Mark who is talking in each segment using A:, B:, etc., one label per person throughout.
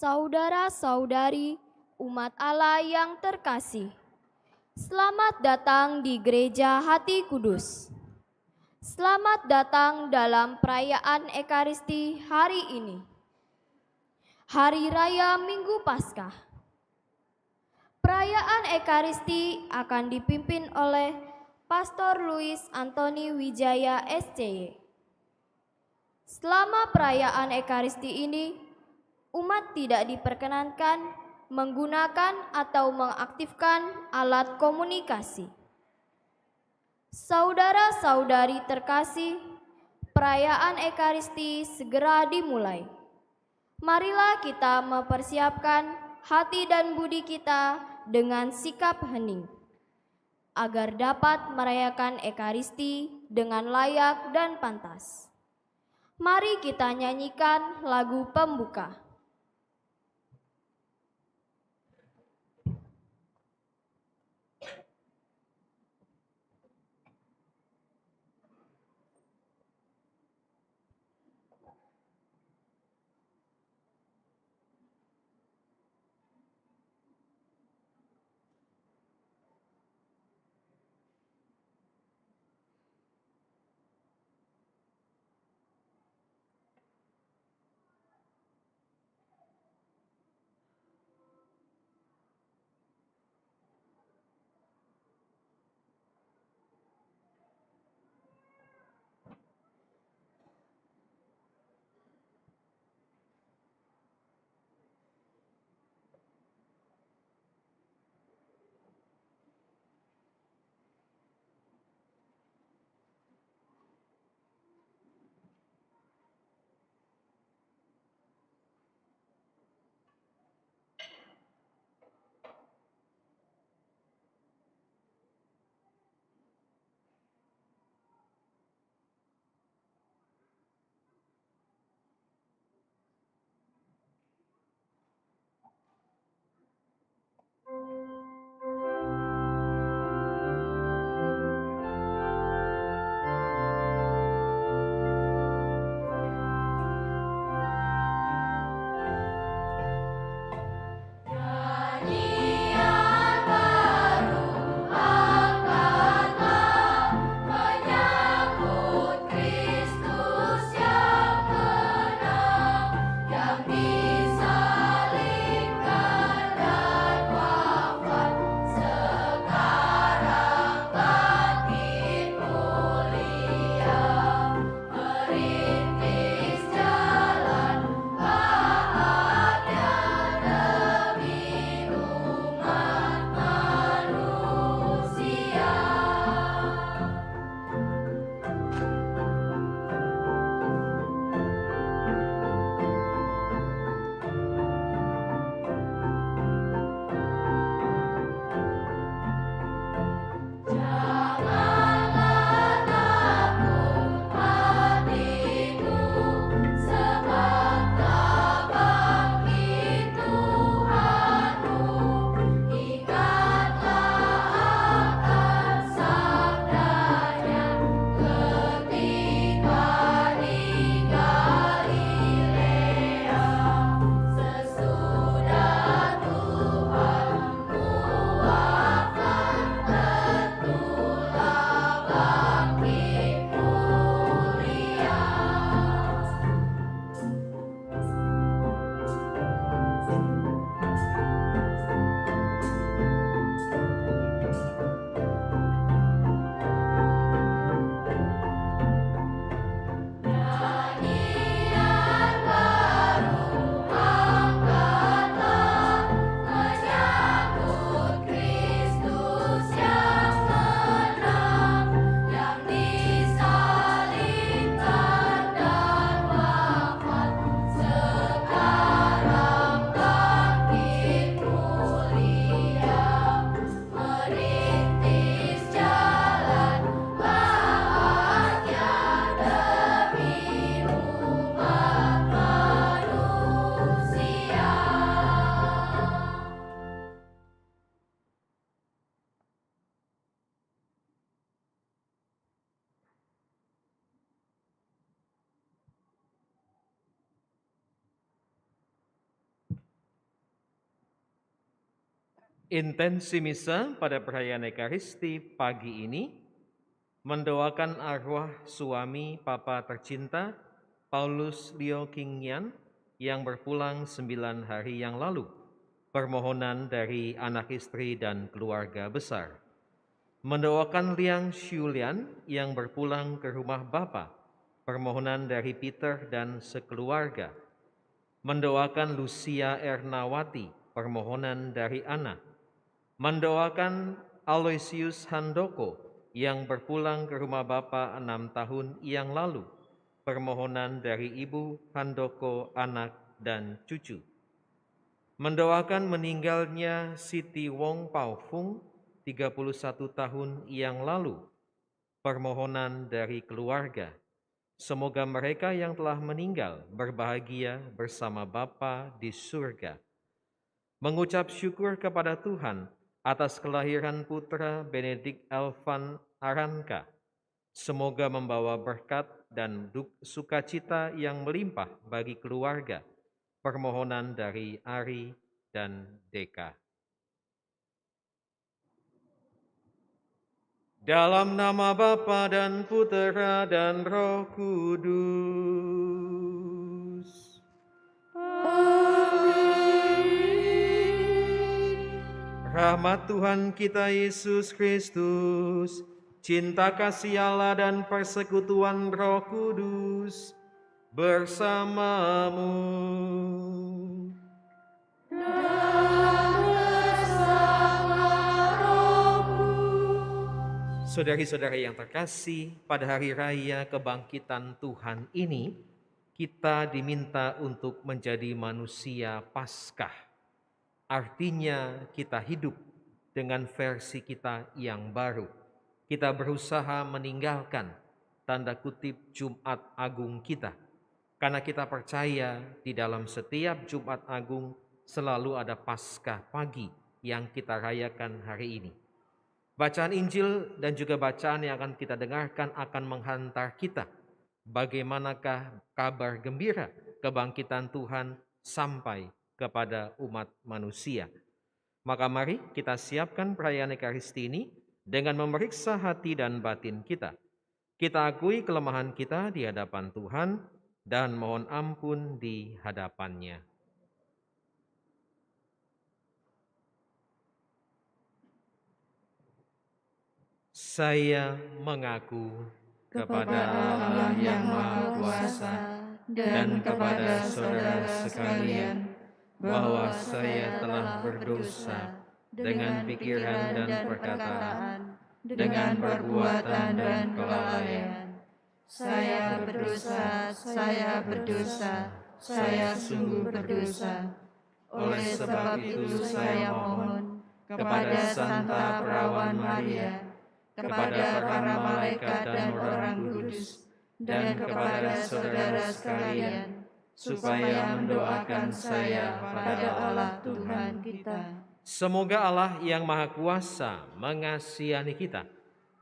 A: Saudara-saudari umat Allah yang terkasih, selamat datang di Gereja Hati Kudus. Selamat datang dalam perayaan Ekaristi hari ini, Hari Raya Minggu Paskah. Perayaan Ekaristi akan dipimpin oleh Pastor Luis Antoni Wijaya SCY. Selama perayaan Ekaristi ini, umat tidak diperkenankan menggunakan atau mengaktifkan alat komunikasi. Saudara-saudari terkasih, perayaan Ekaristi segera dimulai. Marilah kita mempersiapkan hati dan budi kita dengan sikap hening, agar dapat merayakan Ekaristi dengan layak dan pantas. Mari kita nyanyikan lagu pembuka.
B: Intensi misa pada perayaan Ekaristi pagi ini mendoakan arwah suami Papa tercinta Paulus Leo Kingyan yang berpulang 9 hari yang lalu. Permohonan dari anak istri dan keluarga besar. Mendoakan Liang Shulian yang berpulang ke rumah Bapa. Permohonan dari Peter dan sekeluarga. Mendoakan Lucia Ernawati. Permohonan dari Ana. Mendoakan Aloysius Handoko yang berpulang ke rumah Bapa 6 tahun yang lalu. Permohonan dari Ibu Handoko, anak dan cucu. Mendoakan meninggalnya Siti Wong Pao Fung 31 tahun yang lalu. Permohonan dari keluarga. Semoga mereka yang telah meninggal berbahagia bersama Bapa di surga. Mengucap syukur kepada Tuhan atas kelahiran putra Benedict Elvan Aranka. Semoga membawa berkat dan sukacita yang melimpah bagi keluarga. Permohonan dari Ari dan Deka. Dalam nama Bapa dan Putera dan Roh Kudus.
C: Amin.
B: Rahmat Tuhan kita Yesus Kristus, cinta kasih Allah dan persekutuan Roh Kudus bersamamu. Saudari-saudari yang terkasih, pada hari raya kebangkitan Tuhan ini, kita diminta untuk menjadi manusia Paskah. Artinya kita hidup dengan versi kita yang baru. Kita berusaha meninggalkan tanda kutip Jumat Agung kita. Karena kita percaya di dalam setiap Jumat Agung selalu ada Paskah pagi yang kita rayakan hari ini. Bacaan Injil dan juga bacaan yang akan kita dengarkan akan menghantar kita. Bagaimanakah kabar gembira kebangkitan Tuhan sampai kepada umat manusia. Maka mari kita siapkan perayaan Ekaristi ini dengan memeriksa hati dan batin kita. Kita akui kelemahan kita di hadapan Tuhan dan mohon ampun di hadapannya. Saya mengaku kepada Allah yang Maha Kuasa dan kepada saudara sekalian bahwa saya telah berdosa dengan pikiran dan perkataan, dengan perbuatan dan kelalaian.
C: Saya berdosa, saya sungguh berdosa. Oleh sebab itu saya mohon kepada Santa Perawan Maria, kepada para malaikat dan orang kudus, dan kepada saudara sekalian, supaya mendoakan saya pada Allah Tuhan kita.
B: Semoga Allah yang Maha Kuasa mengasihani kita,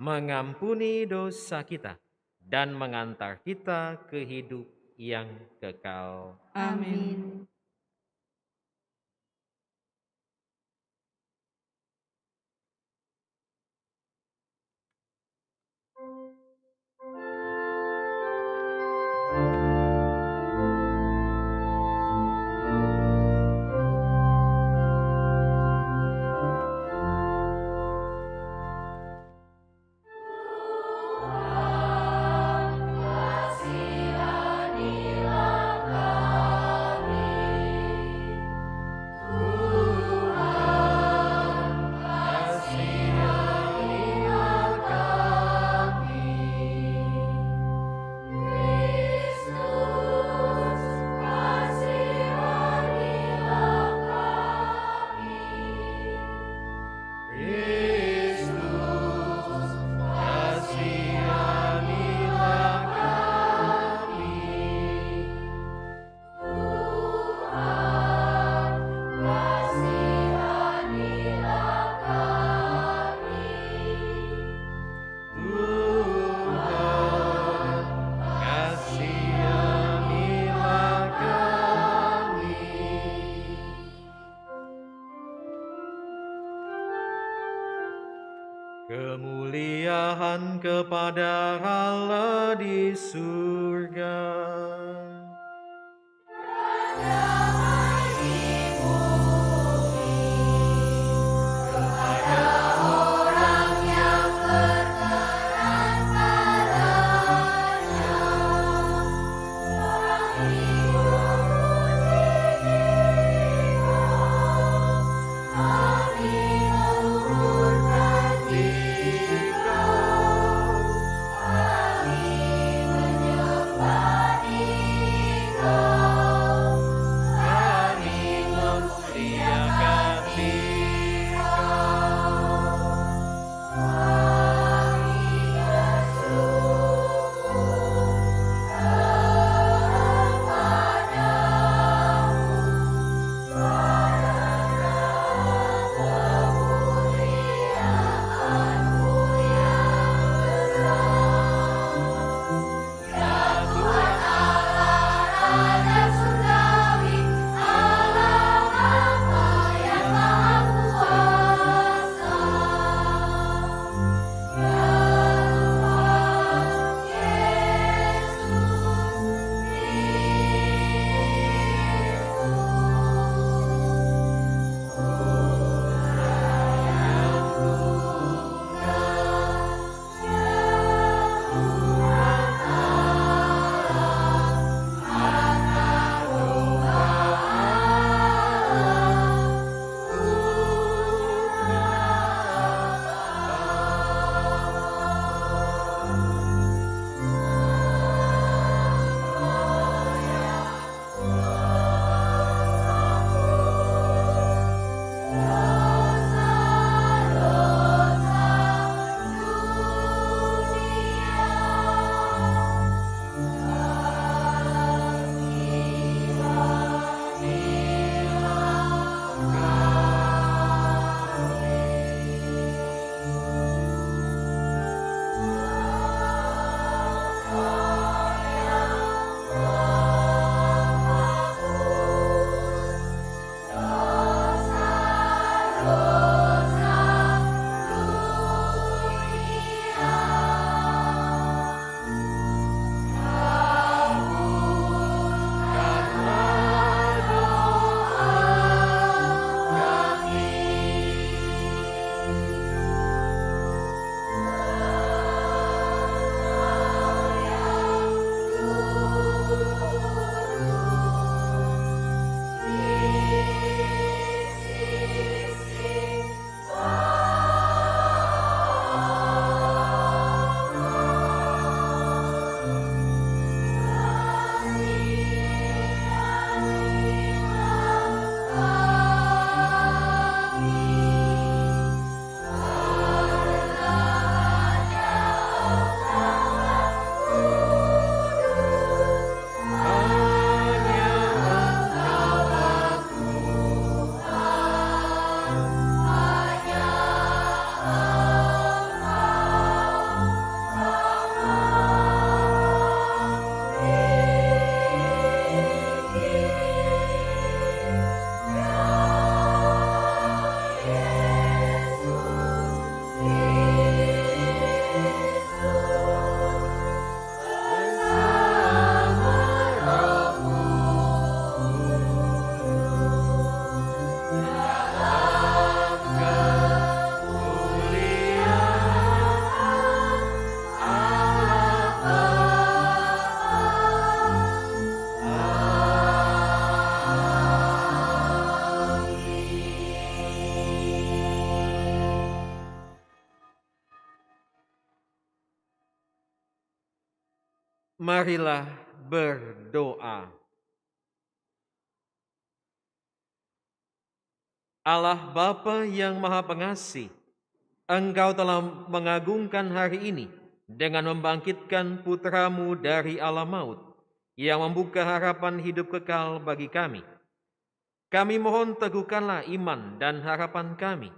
B: mengampuni dosa kita, dan mengantar kita ke hidup yang kekal.
C: Amin.
B: Kemuliaan kepada Allah di surga. Marilah berdoa. Allah Bapa yang Maha Pengasih, Engkau telah mengagungkan hari ini dengan membangkitkan putra-Mu dari alam maut yang membuka harapan hidup kekal bagi kami. Kami mohon teguhkanlah iman dan harapan kami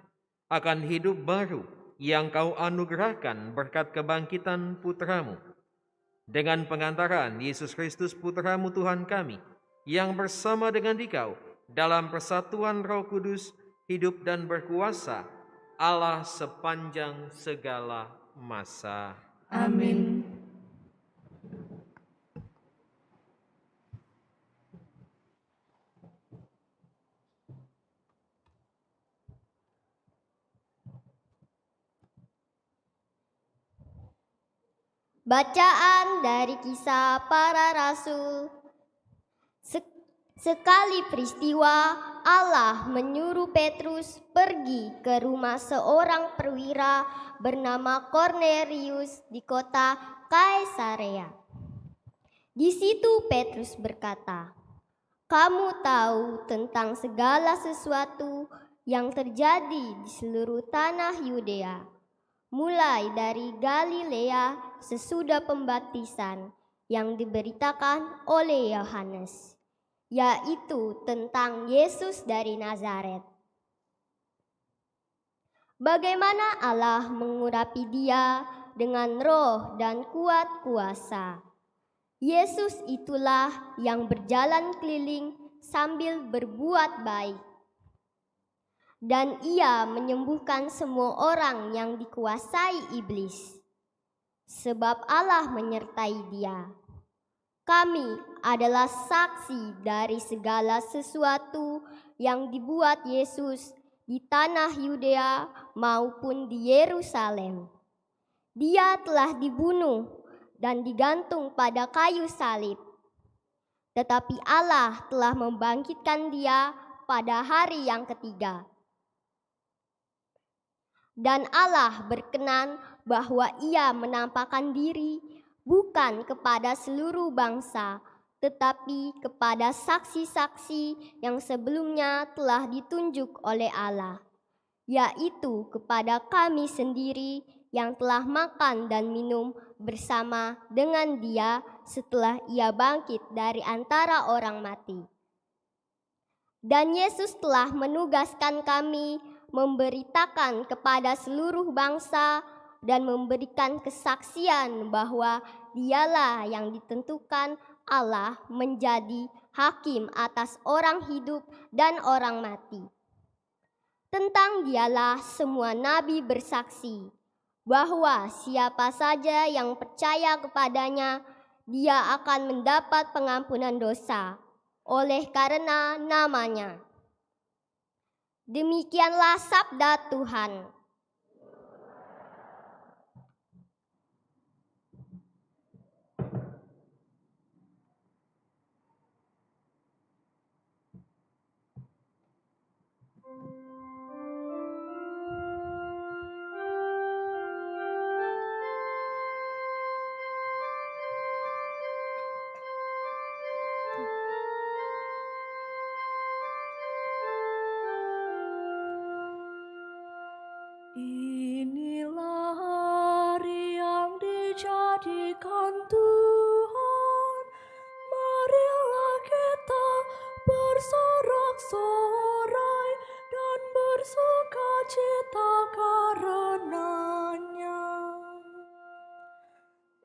B: akan hidup baru yang Kau anugerahkan berkat kebangkitan putra-Mu. Dengan pengantaran Yesus Kristus putra-Mu Tuhan kami, yang bersama dengan Dikau dalam persatuan Roh Kudus hidup dan berkuasa Allah sepanjang segala masa.
C: Amin.
A: Bacaan dari Kisah Para Rasul. Sekali peristiwa, Allah menyuruh Petrus pergi ke rumah seorang perwira bernama Kornelius di kota Kaisarea. Di situ Petrus berkata, "Kamu tahu tentang segala sesuatu yang terjadi di seluruh tanah Yudea, mulai dari Galilea sesudah pembaptisan yang diberitakan oleh Yohanes, yaitu tentang Yesus dari Nazaret. Bagaimana Allah mengurapi dia dengan roh dan kuat kuasa. Yesus itulah yang berjalan keliling sambil berbuat baik. Dan ia menyembuhkan semua orang yang dikuasai iblis, sebab Allah menyertai dia. Kami adalah saksi dari segala sesuatu yang dibuat Yesus di tanah Yudea maupun di Yerusalem. Dia telah dibunuh dan digantung pada kayu salib. Tetapi Allah telah membangkitkan dia pada hari yang ketiga. Dan Allah berkenan bahwa ia menampakkan diri bukan kepada seluruh bangsa, tetapi kepada saksi-saksi yang sebelumnya telah ditunjuk oleh Allah, yaitu kepada kami sendiri yang telah makan dan minum bersama dengan dia setelah ia bangkit dari antara orang mati. Dan Yesus telah menugaskan kami memberitakan kepada seluruh bangsa dan memberikan kesaksian bahwa dialah yang ditentukan Allah menjadi hakim atas orang hidup dan orang mati. Tentang dialah semua nabi bersaksi bahwa siapa saja yang percaya kepadanya, dia akan mendapat pengampunan dosa oleh karena namanya. Demikianlah sabda Tuhan.
D: Inilah hari yang dijadikan Tuhan, marilah kita bersorak-sorai dan bersuka cita karenanya.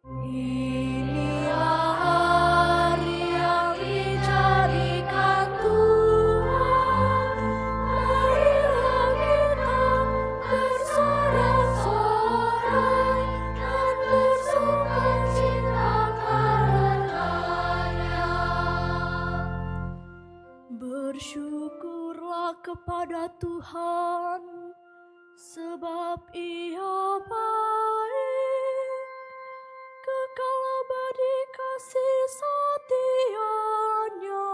D: Inilah hari yang dijadikan Tuhan, marilah kita bersorak-sorai dan bersuka cita karenanya. Bersyukurlah kepada Tuhan, sebab Ia baik, kekal abadi kasih setia-Nya.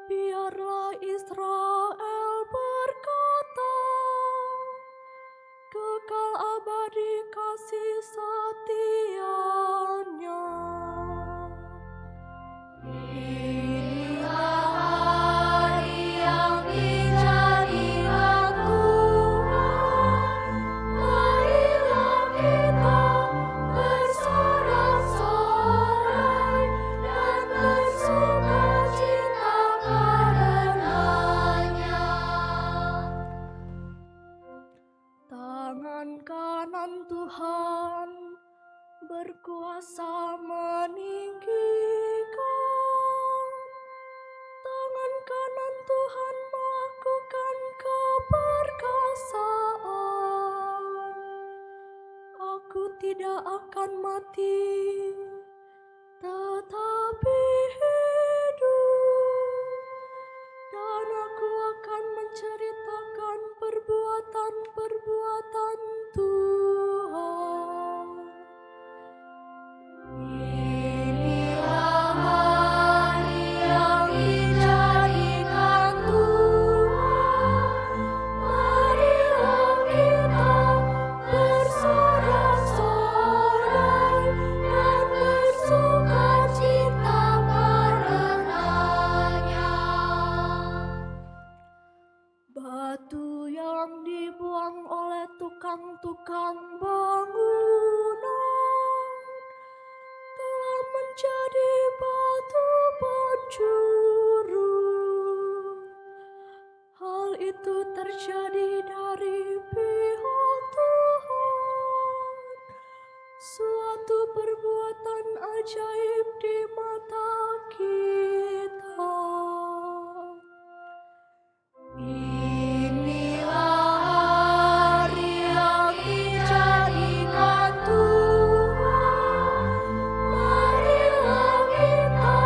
D: Biarlah Israel berkata, kekal abadi kasih setia-Nya. Inilah hari yang dijadikan Tuhan, marilah kita bersorak-sorai dan bersuka cita karenanya. Tangan kanan Tuhan berkuasa meninggikan, tangan kanan Tuhan melakukan keberkatan. tidak akan mati, tetapi hidup. Dan aku akan menceritakan perbuatan-perbuatan Tuhan. Inilah hari yang dijadikan Tuhan. Marilah kita bersorak-sorai dan bersukacita karenanya. Batu yang dibuang oleh tukang-tukang bangunan telah menjadi batu penjuru. Hal itu terjadi dari pihak Tuhan, suatu perbuatan ajaib di mata kita. Inilah hari yang dijadikan Tuhan. Marilah kita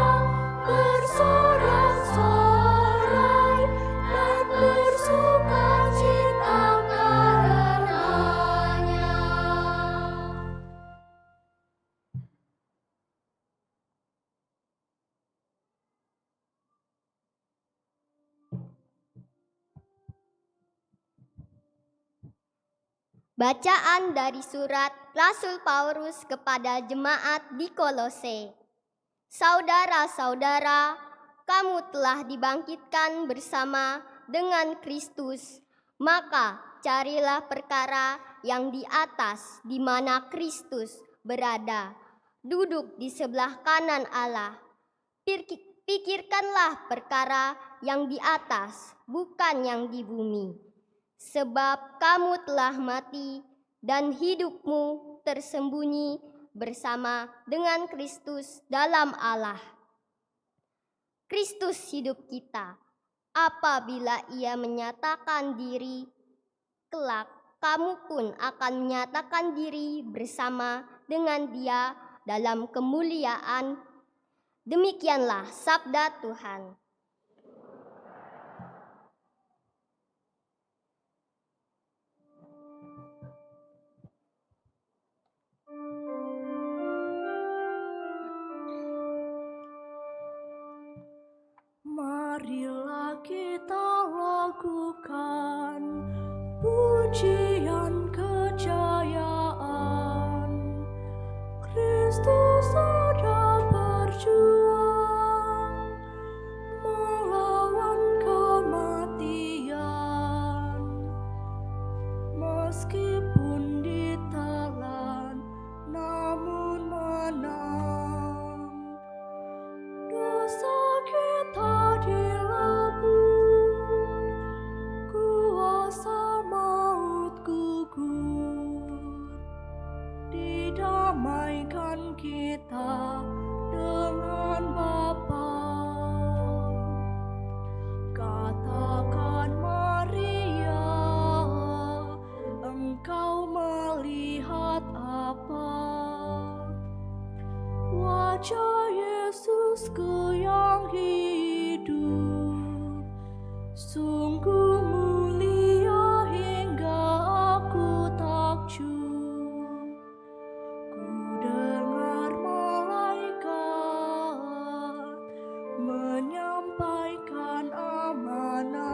D: bersorak-sorai dan bersukacita karenanya.
E: Bacaan dari surat Rasul Paulus kepada jemaat di Kolose. Saudara-saudara, kamu telah dibangkitkan bersama dengan Kristus, maka carilah perkara yang di atas, di mana Kristus berada, duduk di sebelah kanan Allah. Pikirkanlah perkara yang di atas, bukan yang di bumi. Sebab kamu telah mati dan hidupmu tersembunyi bersama dengan Kristus dalam Allah. Kristus hidup kita. Apabila Ia menyatakan diri, kelak kamu pun akan menyatakan diri bersama dengan Dia dalam kemuliaan. Demikianlah sabda Tuhan.
D: Marilah kita lakukan pujian kejayaan. Kristus sudah berjuang melawan kematian. Meskipun ditelan, namun menang. Dosa kita dilebur, kuasa maut gugur. Didamaikan kita dengan Bapa. Katakan Maria, engkau melihat apa? Wajah Yesusku yang hidup, sungguh mulia hingga aku takjub. Ku dengar malaikat menyampaikan amanat.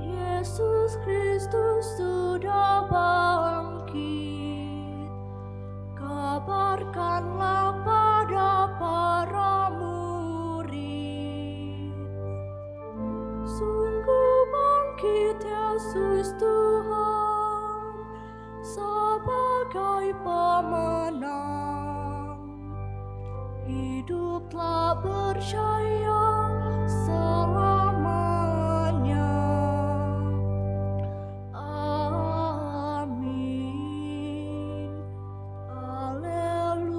D: Yesus Kristus sudah bangkit. Kabarkanlah pada para murid. Sungguh bangkit Yesus Tuhan sebagai pemenang. Hiduplah berjaya selamanya. Amin. Haleluya.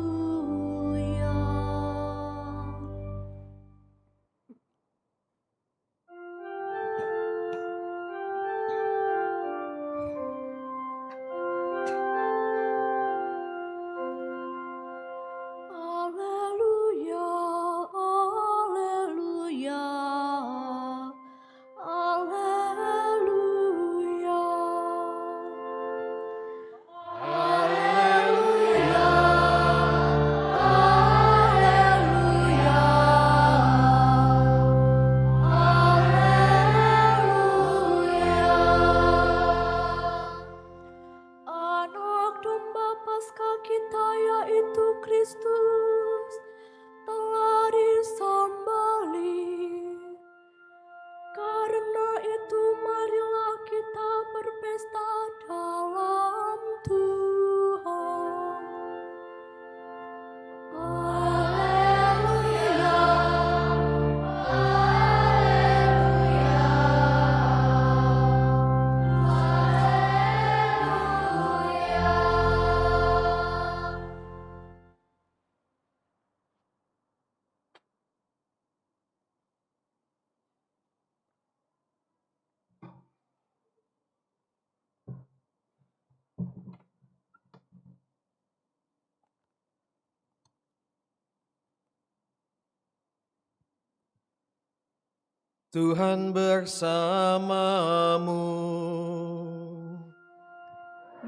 B: Tuhan bersamamu.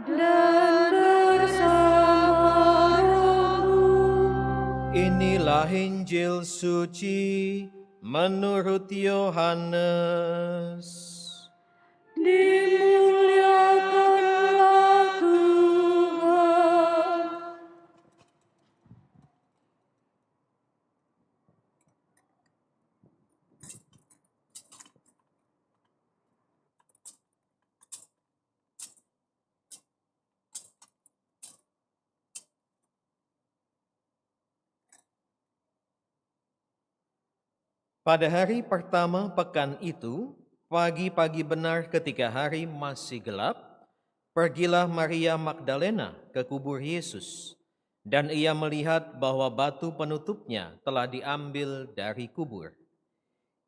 C: Dan bersamamu.
B: Inilah Injil suci menurut Yohanes.
C: Dimuliakanlah Tuhan.
B: Pada hari pertama pekan itu, pagi-pagi benar ketika hari masih gelap, pergilah Maria Magdalena ke kubur Yesus, dan ia melihat bahwa batu penutupnya telah diambil dari kubur.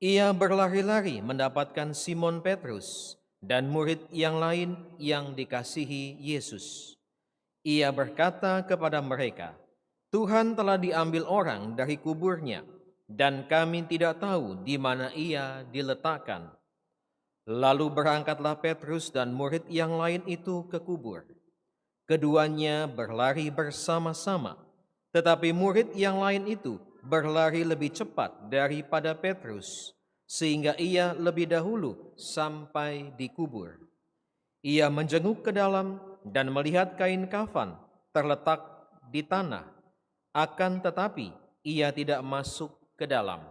B: Ia berlari-lari mendapatkan Simon Petrus dan murid yang lain yang dikasihi Yesus. Ia berkata kepada mereka, "Tuhan telah diambil orang dari kuburnya, dan kami tidak tahu di mana ia diletakkan." Lalu berangkatlah Petrus dan murid yang lain itu ke kubur. Keduanya berlari bersama-sama, tetapi murid yang lain itu berlari lebih cepat daripada Petrus, sehingga ia lebih dahulu sampai di kubur. Ia menjenguk ke dalam dan melihat kain kafan terletak di tanah, akan tetapi ia tidak masuk ke dalam.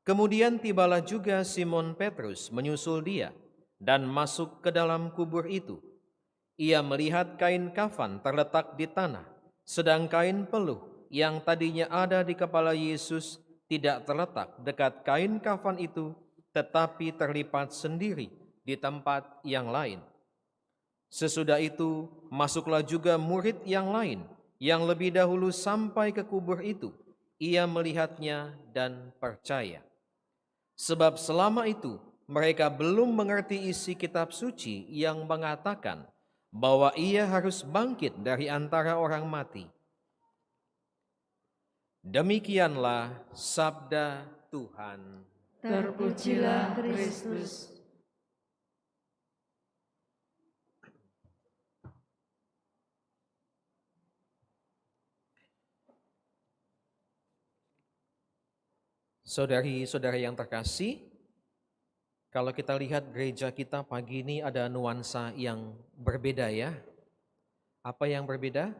B: Kemudian tibalah juga Simon Petrus menyusul dia dan masuk ke dalam kubur itu. Ia melihat kain kafan terletak di tanah, sedang kain peluh yang tadinya ada di kepala Yesus tidak terletak dekat kain kafan itu, tetapi terlipat sendiri di tempat yang lain. Sesudah itu masuklah juga murid yang lain yang lebih dahulu sampai ke kubur itu. Ia melihatnya dan percaya. Sebab selama itu mereka belum mengerti isi kitab suci yang mengatakan bahwa ia harus bangkit dari antara orang mati. Demikianlah sabda Tuhan.
C: Terpujilah Kristus.
B: Saudari-saudari yang terkasih, kalau kita lihat gereja kita pagi ini ada nuansa yang berbeda ya. Apa yang berbeda?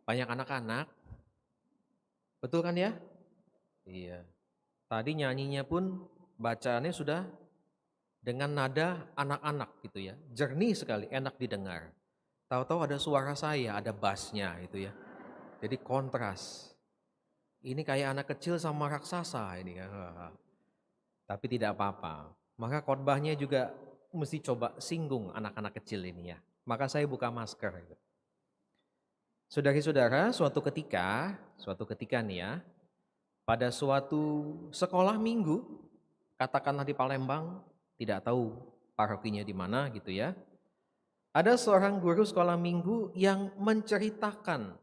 B: Banyak anak-anak. Betul kan ya? Iya. Tadi nyanyinya pun bacaannya sudah dengan nada anak-anak gitu ya. Jernih sekali, enak didengar. Tahu-tahu ada suara saya, ada bassnya itu ya. Jadi kontras. Ini kayak anak kecil sama raksasa ini kan. Tapi tidak apa-apa. Maka khotbahnya juga mesti coba singgung anak-anak kecil ini ya. Maka saya buka masker. Saudari-saudara, suatu ketika nih ya, pada suatu sekolah minggu, katakanlah di Palembang, tidak tahu parokinya di mana gitu ya. Ada seorang guru sekolah minggu yang menceritakan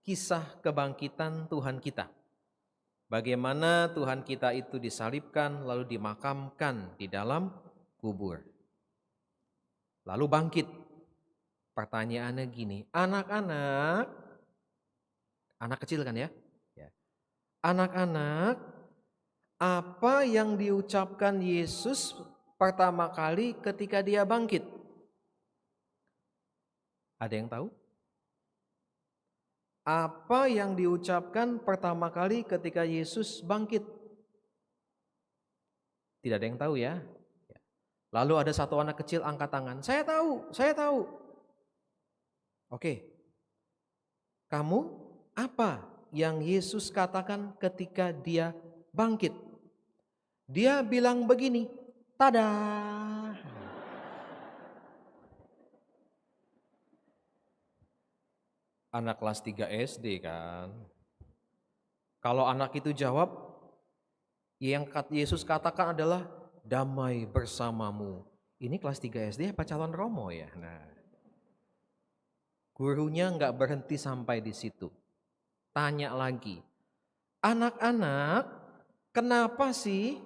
B: kisah kebangkitan Tuhan kita. Bagaimana Tuhan kita itu disalibkan lalu dimakamkan di dalam kubur. Lalu bangkit. Pertanyaannya gini, anak-anak, anak kecil kan ya? Anak-anak, apa yang diucapkan Yesus pertama kali ketika dia bangkit? Ada yang tahu? Apa yang diucapkan pertama kali ketika Yesus bangkit? Tidak ada yang tahu ya. Lalu ada satu anak kecil angkat tangan. Saya tahu. Oke. Kamu apa yang Yesus katakan ketika dia bangkit? Dia bilang begini, tada. Anak kelas 3 SD kan. Kalau anak itu jawab, yang Yesus katakan adalah damai bersamamu. Ini kelas 3 SD apa calon romo ya? Nah, gurunya nggak berhenti sampai di situ. Tanya lagi, Anak-anak, kenapa sih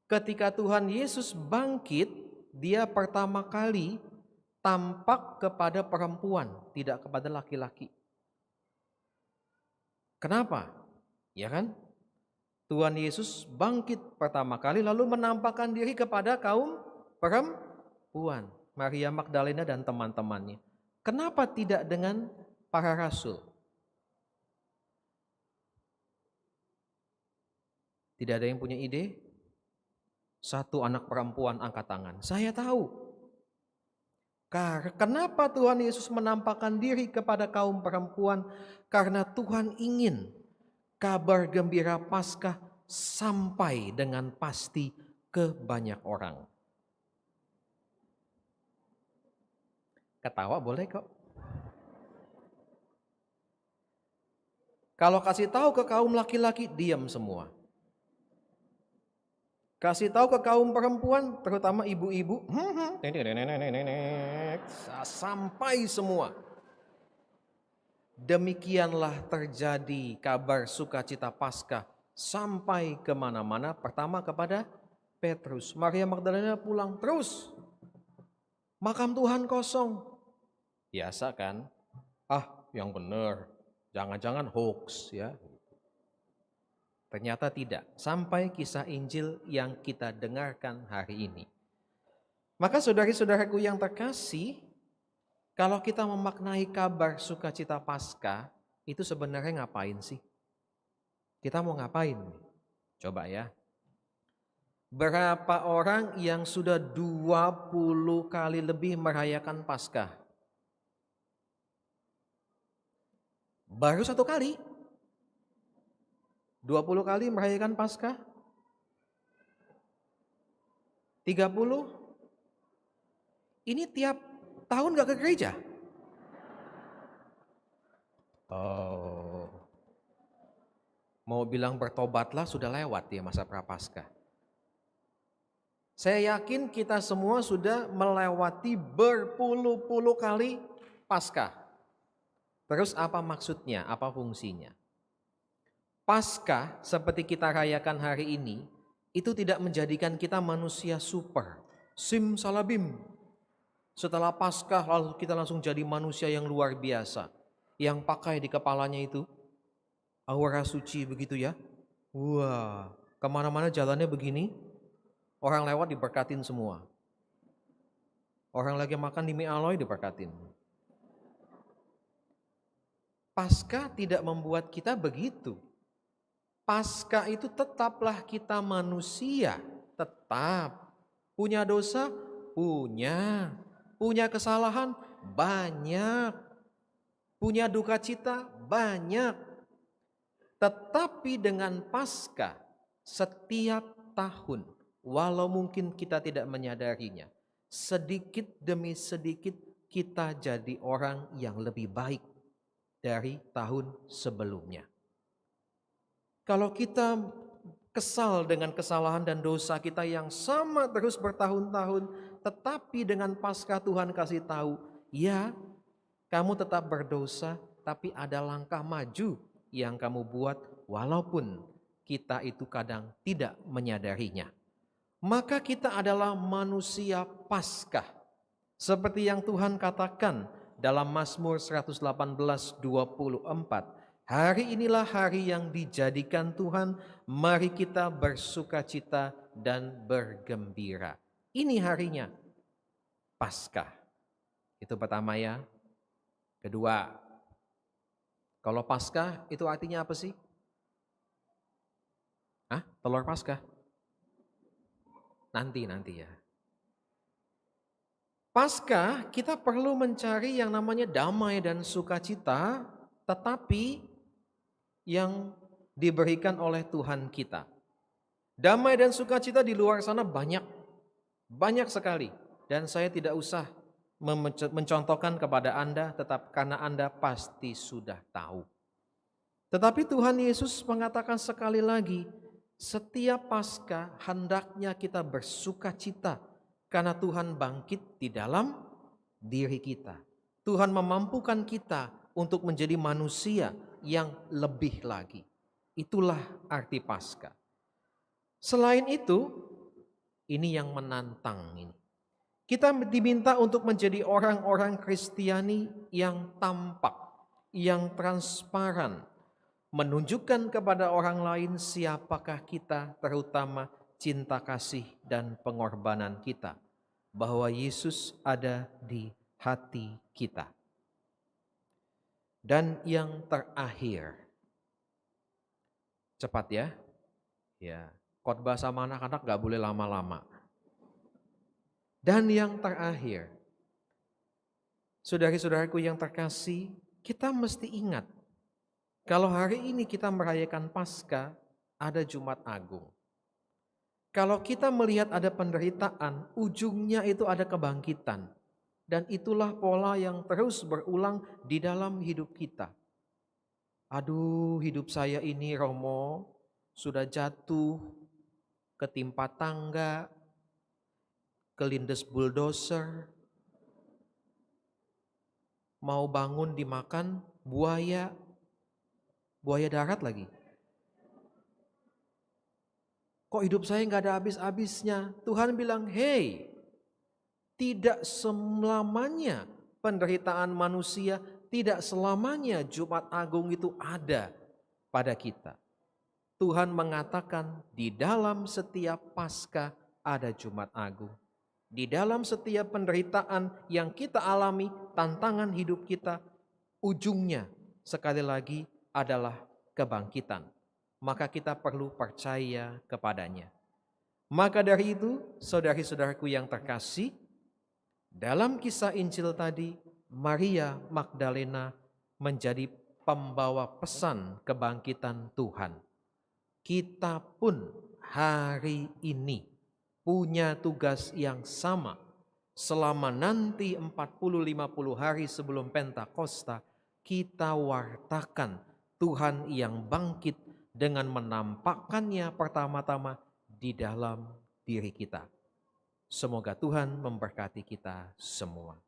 B: ketika Tuhan Yesus bangkit, dia pertama kali tampak kepada perempuan, tidak kepada laki-laki? Kenapa? Ya kan? Tuhan Yesus bangkit pertama kali lalu menampakkan diri kepada kaum perempuan, Maria Magdalena dan teman-temannya. Kenapa tidak dengan para rasul? Tidak ada yang punya ide? Satu anak perempuan angkat tangan. Saya tahu. Kenapa Tuhan Yesus menampakkan diri kepada kaum perempuan? Karena Tuhan ingin kabar gembira Paskah sampai dengan pasti ke banyak orang. Ketawa boleh kok. Kalau kasih tahu ke kaum laki-laki, diam semua. Kasih tahu ke kaum perempuan, terutama ibu-ibu, sampai semua. Demikianlah terjadi kabar sukacita Paskah sampai kemana-mana. Pertama kepada Petrus, Maria Magdalena pulang terus. Makam Tuhan kosong. Biasa kan? Yang benar. Jangan-jangan hoax ya. Ternyata tidak, sampai kisah Injil yang kita dengarkan hari ini. Maka saudari-saudaraku yang terkasih, kalau kita memaknai kabar sukacita Paskah, itu sebenarnya ngapain sih? Kita mau ngapain? Coba ya. Berapa orang yang sudah 20 kali lebih merayakan Paskah? Baru 1 kali. 20 kali merayakan Paskah? 30? Ini tiap tahun gak ke gereja? Mau bilang bertobatlah sudah lewat ya masa prapaskah. Saya yakin kita semua sudah melewati berpuluh-puluh kali Paskah. Terus apa maksudnya? Apa fungsinya? Paskah seperti kita rayakan hari ini, itu tidak menjadikan kita manusia super, simsalabim. Setelah Paskah lalu kita langsung jadi manusia yang luar biasa. Yang pakai di kepalanya itu aura suci begitu ya. Wah, kemana-mana jalannya begini, orang lewat diberkatin semua. Orang lagi makan di mie aloy diberkatin. Paskah tidak membuat kita begitu. Paskah itu tetaplah kita manusia, tetap. Punya dosa? Punya. Punya kesalahan? Banyak. Punya duka cita? Banyak. Tetapi dengan Paskah, setiap tahun, walau mungkin kita tidak menyadarinya, sedikit demi sedikit kita jadi orang yang lebih baik dari tahun sebelumnya. Kalau kita kesal dengan kesalahan dan dosa kita yang sama terus bertahun-tahun, tetapi dengan Paskah Tuhan kasih tahu, ya kamu tetap berdosa, tapi ada langkah maju yang kamu buat walaupun kita itu kadang tidak menyadarinya. Maka kita adalah manusia Paskah. Seperti yang Tuhan katakan dalam Mazmur 118:24. Hari inilah hari yang dijadikan Tuhan, mari kita bersukacita dan bergembira. Ini harinya, Paskah. Itu pertama ya. Kedua, kalau Paskah itu artinya apa sih? Telur Paskah? Nanti ya. Paskah kita perlu mencari yang namanya damai dan sukacita, tetapi yang diberikan oleh Tuhan kita. Damai dan sukacita di luar sana banyak sekali. Dan saya tidak usah mencontohkan kepada Anda, tetap karena Anda pasti sudah tahu. Tetapi Tuhan Yesus mengatakan sekali lagi, setiap Paskah hendaknya kita bersukacita karena Tuhan bangkit di dalam diri kita. Tuhan memampukan kita untuk menjadi manusia yang lebih lagi. Itulah arti Paskah. Selain itu, ini yang menantang ini. Kita diminta untuk menjadi orang-orang Kristiani yang tampak, yang transparan, menunjukkan kepada orang lain siapakah kita, terutama cinta kasih dan pengorbanan kita, bahwa Yesus ada di hati kita. Dan yang terakhir, cepat ya, khotbah sama anak-anak gak boleh lama-lama. Dan yang terakhir, saudari-saudaraku yang terkasih, kita mesti ingat, kalau hari ini kita merayakan Paskah, ada Jumat Agung. Kalau kita melihat ada penderitaan, ujungnya itu ada kebangkitan. Dan itulah pola yang terus berulang di dalam hidup kita. Aduh, hidup saya ini Romo, sudah jatuh, ketimpa tangga, kelindes bulldozer, mau bangun dimakan buaya darat lagi. Kok hidup saya nggak ada habis-habisnya? Tuhan bilang, hey, tidak selamanya penderitaan manusia, tidak selamanya Jumat Agung itu ada pada kita. Tuhan mengatakan di dalam setiap Paskah ada Jumat Agung. Di dalam setiap penderitaan yang kita alami, tantangan hidup kita, ujungnya sekali lagi adalah kebangkitan. Maka kita perlu percaya kepadanya. Maka dari itu, saudari-saudaraku yang terkasih, dalam kisah Injil tadi, Maria Magdalena menjadi pembawa pesan kebangkitan Tuhan. Kita pun hari ini punya tugas yang sama. Selama nanti 40-50 hari sebelum Pentakosta, kita wartakan Tuhan yang bangkit dengan menampakkannya pertama-tama di dalam diri kita. Semoga Tuhan memberkati kita semua.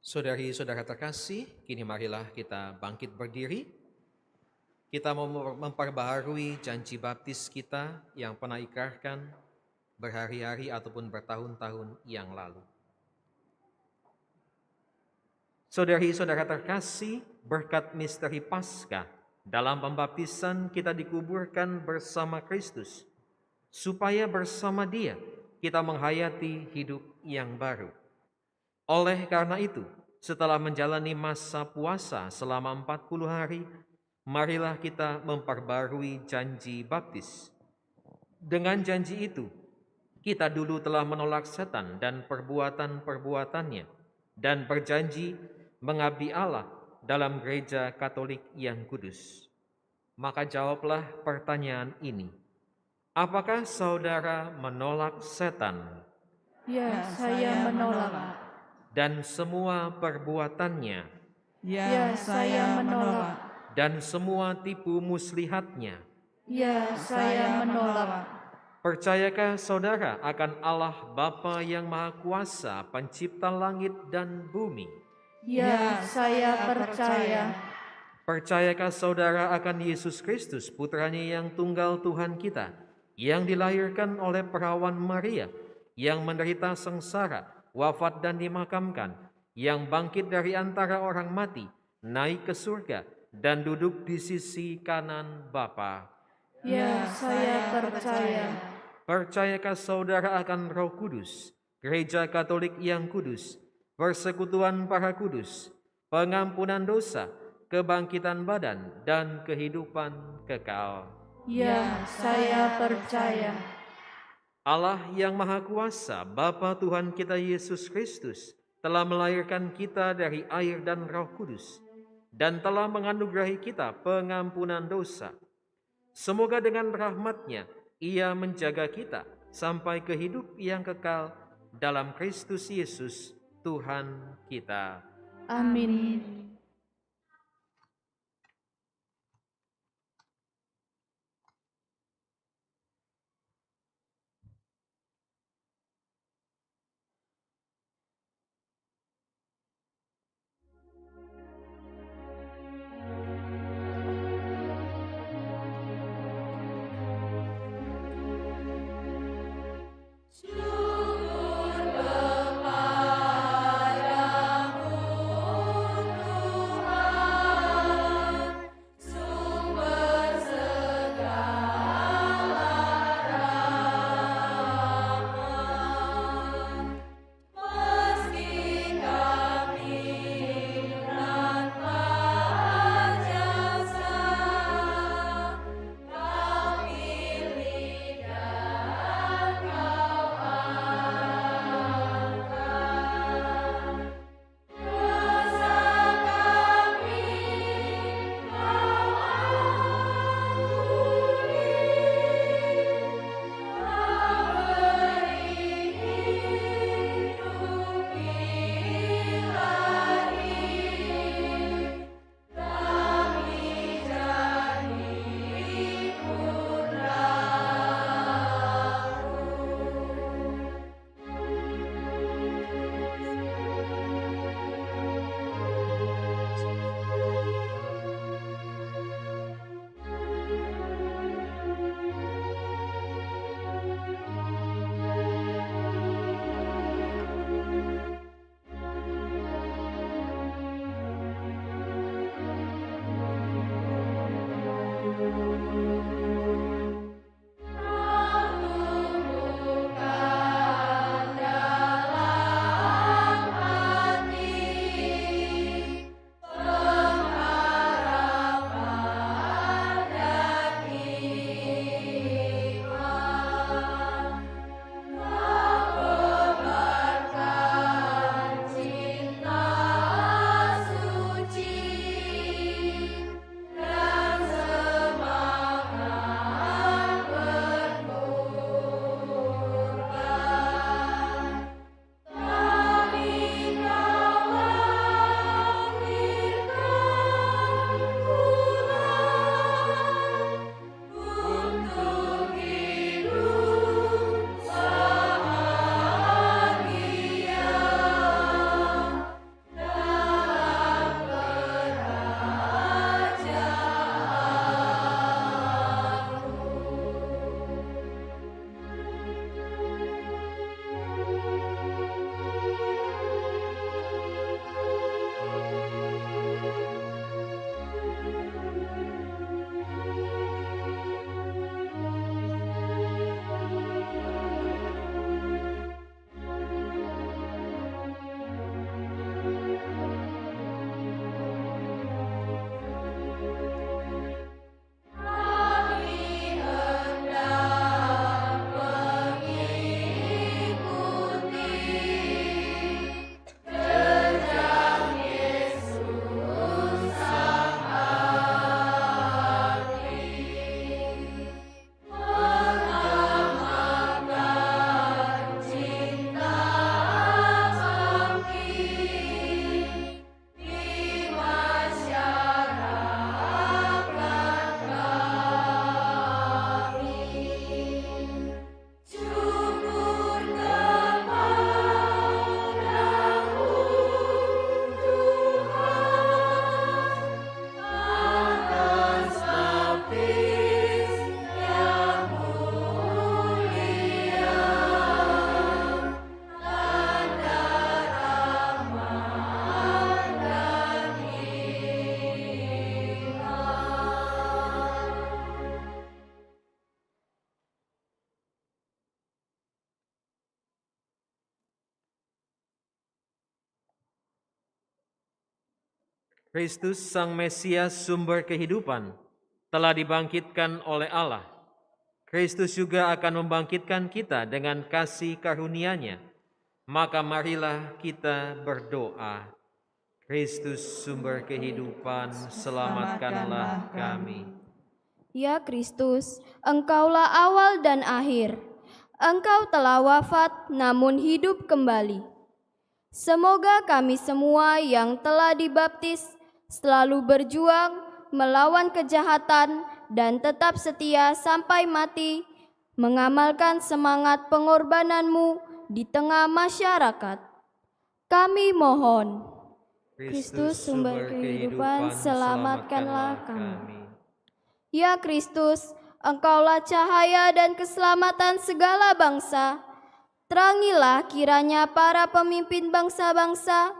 B: Saudari-saudara terkasih, kini marilah kita bangkit berdiri. Kita mau memperbaharui janji baptis kita yang pernah ikrarkan berhari-hari ataupun bertahun-tahun yang lalu. Saudari-saudara terkasih, berkat misteri Paskah, dalam pembaptisan kita dikuburkan bersama Kristus, supaya bersama Dia kita menghayati hidup yang baru. Oleh karena itu, setelah menjalani masa puasa selama 40 hari, marilah kita memperbarui janji baptis. Dengan janji itu, kita dulu telah menolak setan dan perbuatan-perbuatannya, dan berjanji mengabdi Allah dalam gereja Katolik yang kudus. Maka jawablah pertanyaan ini. Apakah saudara menolak setan?
C: Ya, saya menolak.
B: Dan semua perbuatannya?
C: Ya, saya menolak.
B: Dan semua tipu muslihatnya?
C: Ya, saya menolak.
B: Percayakah saudara akan Allah Bapa yang Maha Kuasa, pencipta langit dan bumi?
C: Ya, saya percaya.
B: Percayakah saudara akan Yesus Kristus, putranya yang tunggal Tuhan kita, yang dilahirkan oleh perawan Maria, yang menderita sengsara, wafat dan dimakamkan, yang bangkit dari antara orang mati, naik ke surga, dan duduk di sisi kanan Bapa?
C: Ya, saya percaya.
B: Percayakah saudara akan Roh Kudus, gereja Katolik yang kudus, persekutuan para kudus, pengampunan dosa, kebangkitan badan, dan kehidupan kekal?
C: Ya, saya percaya.
B: Allah yang Maha Kuasa, Bapa Tuhan kita Yesus Kristus, telah melahirkan kita dari air dan Roh Kudus, dan telah menganugerahi kita pengampunan dosa. Semoga dengan rahmat-Nya, Ia menjaga kita sampai ke hidup yang kekal dalam Kristus Yesus, Tuhan kita.
C: Amin.
B: Kristus Sang Mesias sumber kehidupan telah dibangkitkan oleh Allah. Kristus juga akan membangkitkan kita dengan kasih karunia-Nya. Maka marilah kita berdoa. Kristus sumber kehidupan, selamatkanlah kami.
A: Ya Kristus, Engkaulah awal dan akhir. Engkau telah wafat namun hidup kembali. Semoga kami semua yang telah dibaptis selalu berjuang melawan kejahatan dan tetap setia sampai mati, mengamalkan semangat pengorbananmu di tengah masyarakat. Kami mohon, Kristus sumber kehidupan, selamatkanlah kami. Ya Kristus, Engkaulah cahaya dan keselamatan segala bangsa. Terangilah kiranya para pemimpin bangsa-bangsa,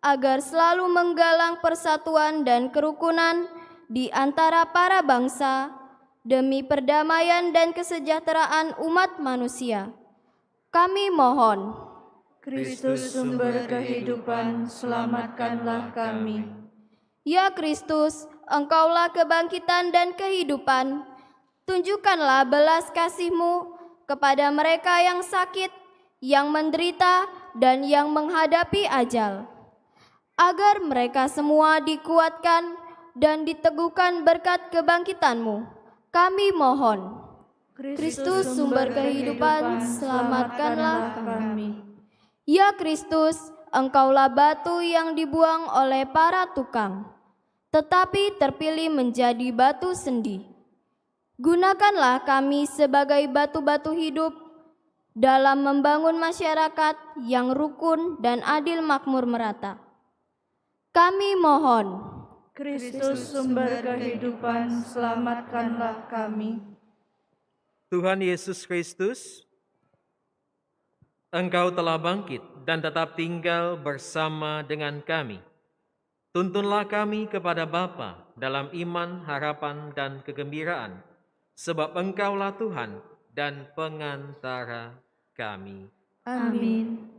A: agar selalu menggalang persatuan dan kerukunan di antara para bangsa, demi perdamaian dan kesejahteraan umat manusia. Kami mohon,
C: Kristus sumber kehidupan, selamatkanlah kami.
A: Ya Kristus, Engkaulah kebangkitan dan kehidupan. Tunjukkanlah belas kasih-Mu kepada mereka yang sakit, yang menderita, dan yang menghadapi ajal, agar mereka semua dikuatkan dan diteguhkan berkat kebangkitan-Mu. Kami mohon, Kristus sumber kehidupan, selamatkanlah kami. Ya Kristus, Engkaulah batu yang dibuang oleh para tukang, tetapi terpilih menjadi batu sendi. Gunakanlah kami sebagai batu-batu hidup dalam membangun masyarakat yang rukun dan adil makmur merata. Kami mohon,
C: Kristus sumber kehidupan, selamatkanlah kami.
B: Tuhan Yesus Kristus, Engkau telah bangkit dan tetap tinggal bersama dengan kami. Tuntunlah kami kepada Bapa dalam iman, harapan, dan kegembiraan, sebab Engkaulah Tuhan dan pengantara kami.
C: Amin.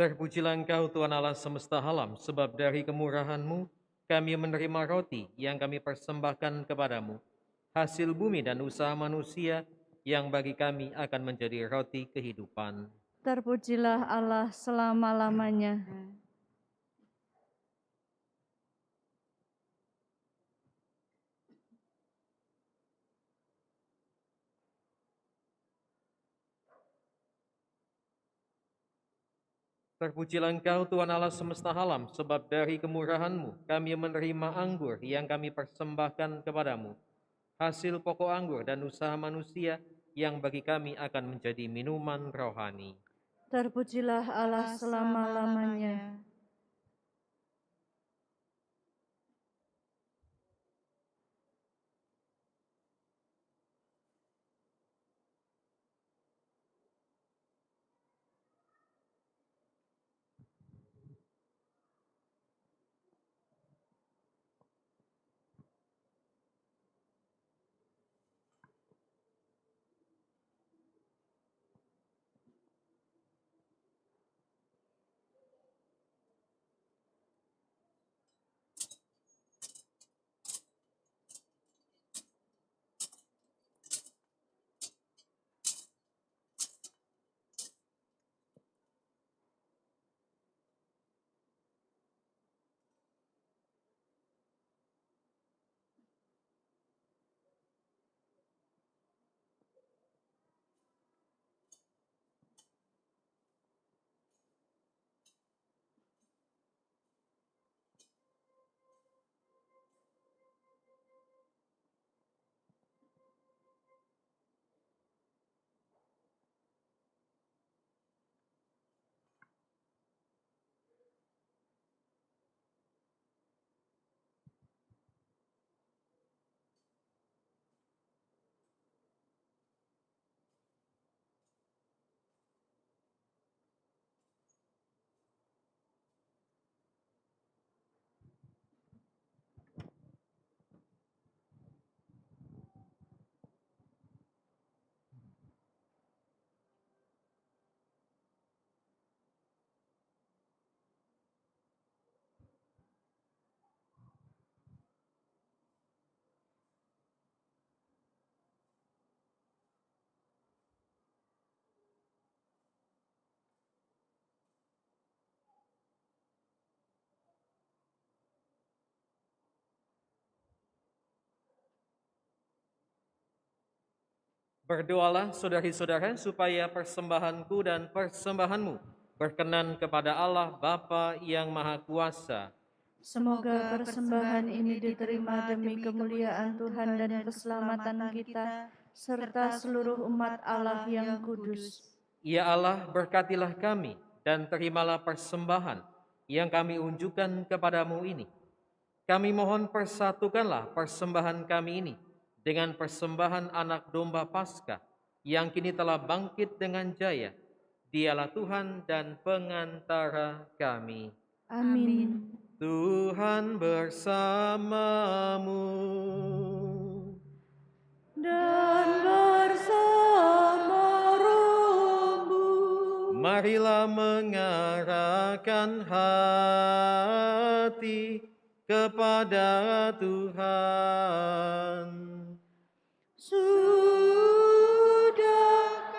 B: Terpujilah Engkau Tuhan Allah semesta alam, sebab dari kemurahan-Mu kami menerima roti yang kami persembahkan kepadamu, hasil bumi dan usaha manusia yang bagi kami akan menjadi roti kehidupan.
C: Terpujilah Allah selama-lamanya.
B: Terpujilah Engkau Tuhan Allah semesta alam, sebab dari kemurahan-Mu kami menerima anggur yang kami persembahkan kepadamu, hasil pokok anggur dan usaha manusia yang bagi kami akan menjadi minuman rohani.
C: Terpujilah Allah selama-lamanya.
B: Berdoalah saudari-saudara supaya persembahanku dan persembahanmu berkenan kepada Allah Bapa yang Maha Kuasa.
C: Semoga persembahan ini diterima demi kemuliaan Tuhan dan keselamatan kita, serta seluruh umat Allah yang kudus.
B: Ya Allah, berkatilah kami dan terimalah persembahan yang kami unjukkan kepadamu ini. Kami mohon persatukanlah persembahan kami ini dengan persembahan anak domba Paskah yang kini telah bangkit dengan jaya. Dialah Tuhan dan pengantara kami.
C: Amin.
B: Tuhan bersamamu.
C: Dan bersama rohmu.
B: Marilah mengarahkan hati kepada Tuhan.
C: Sudah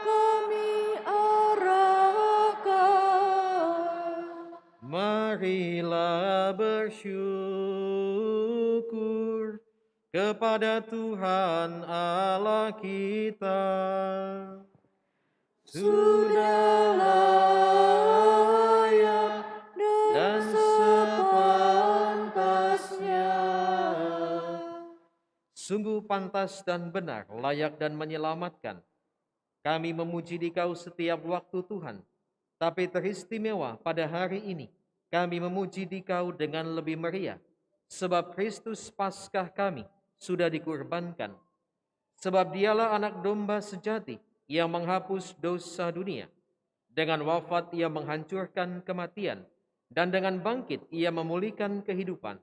C: kami arahkan.
B: Marilah bersyukur kepada Tuhan Allah kita.
C: Sudah layak dan sepantasnya.
B: Sungguh pantas dan benar, layak dan menyelamatkan. Kami memuji Dikau setiap waktu Tuhan, tapi teristimewa pada hari ini kami memuji Dikau dengan lebih meriah, sebab Kristus Paskah kami sudah dikurbankan. Sebab Dialah anak domba sejati yang menghapus dosa dunia. Dengan wafat Ia menghancurkan kematian, dan dengan bangkit Ia memulihkan kehidupan.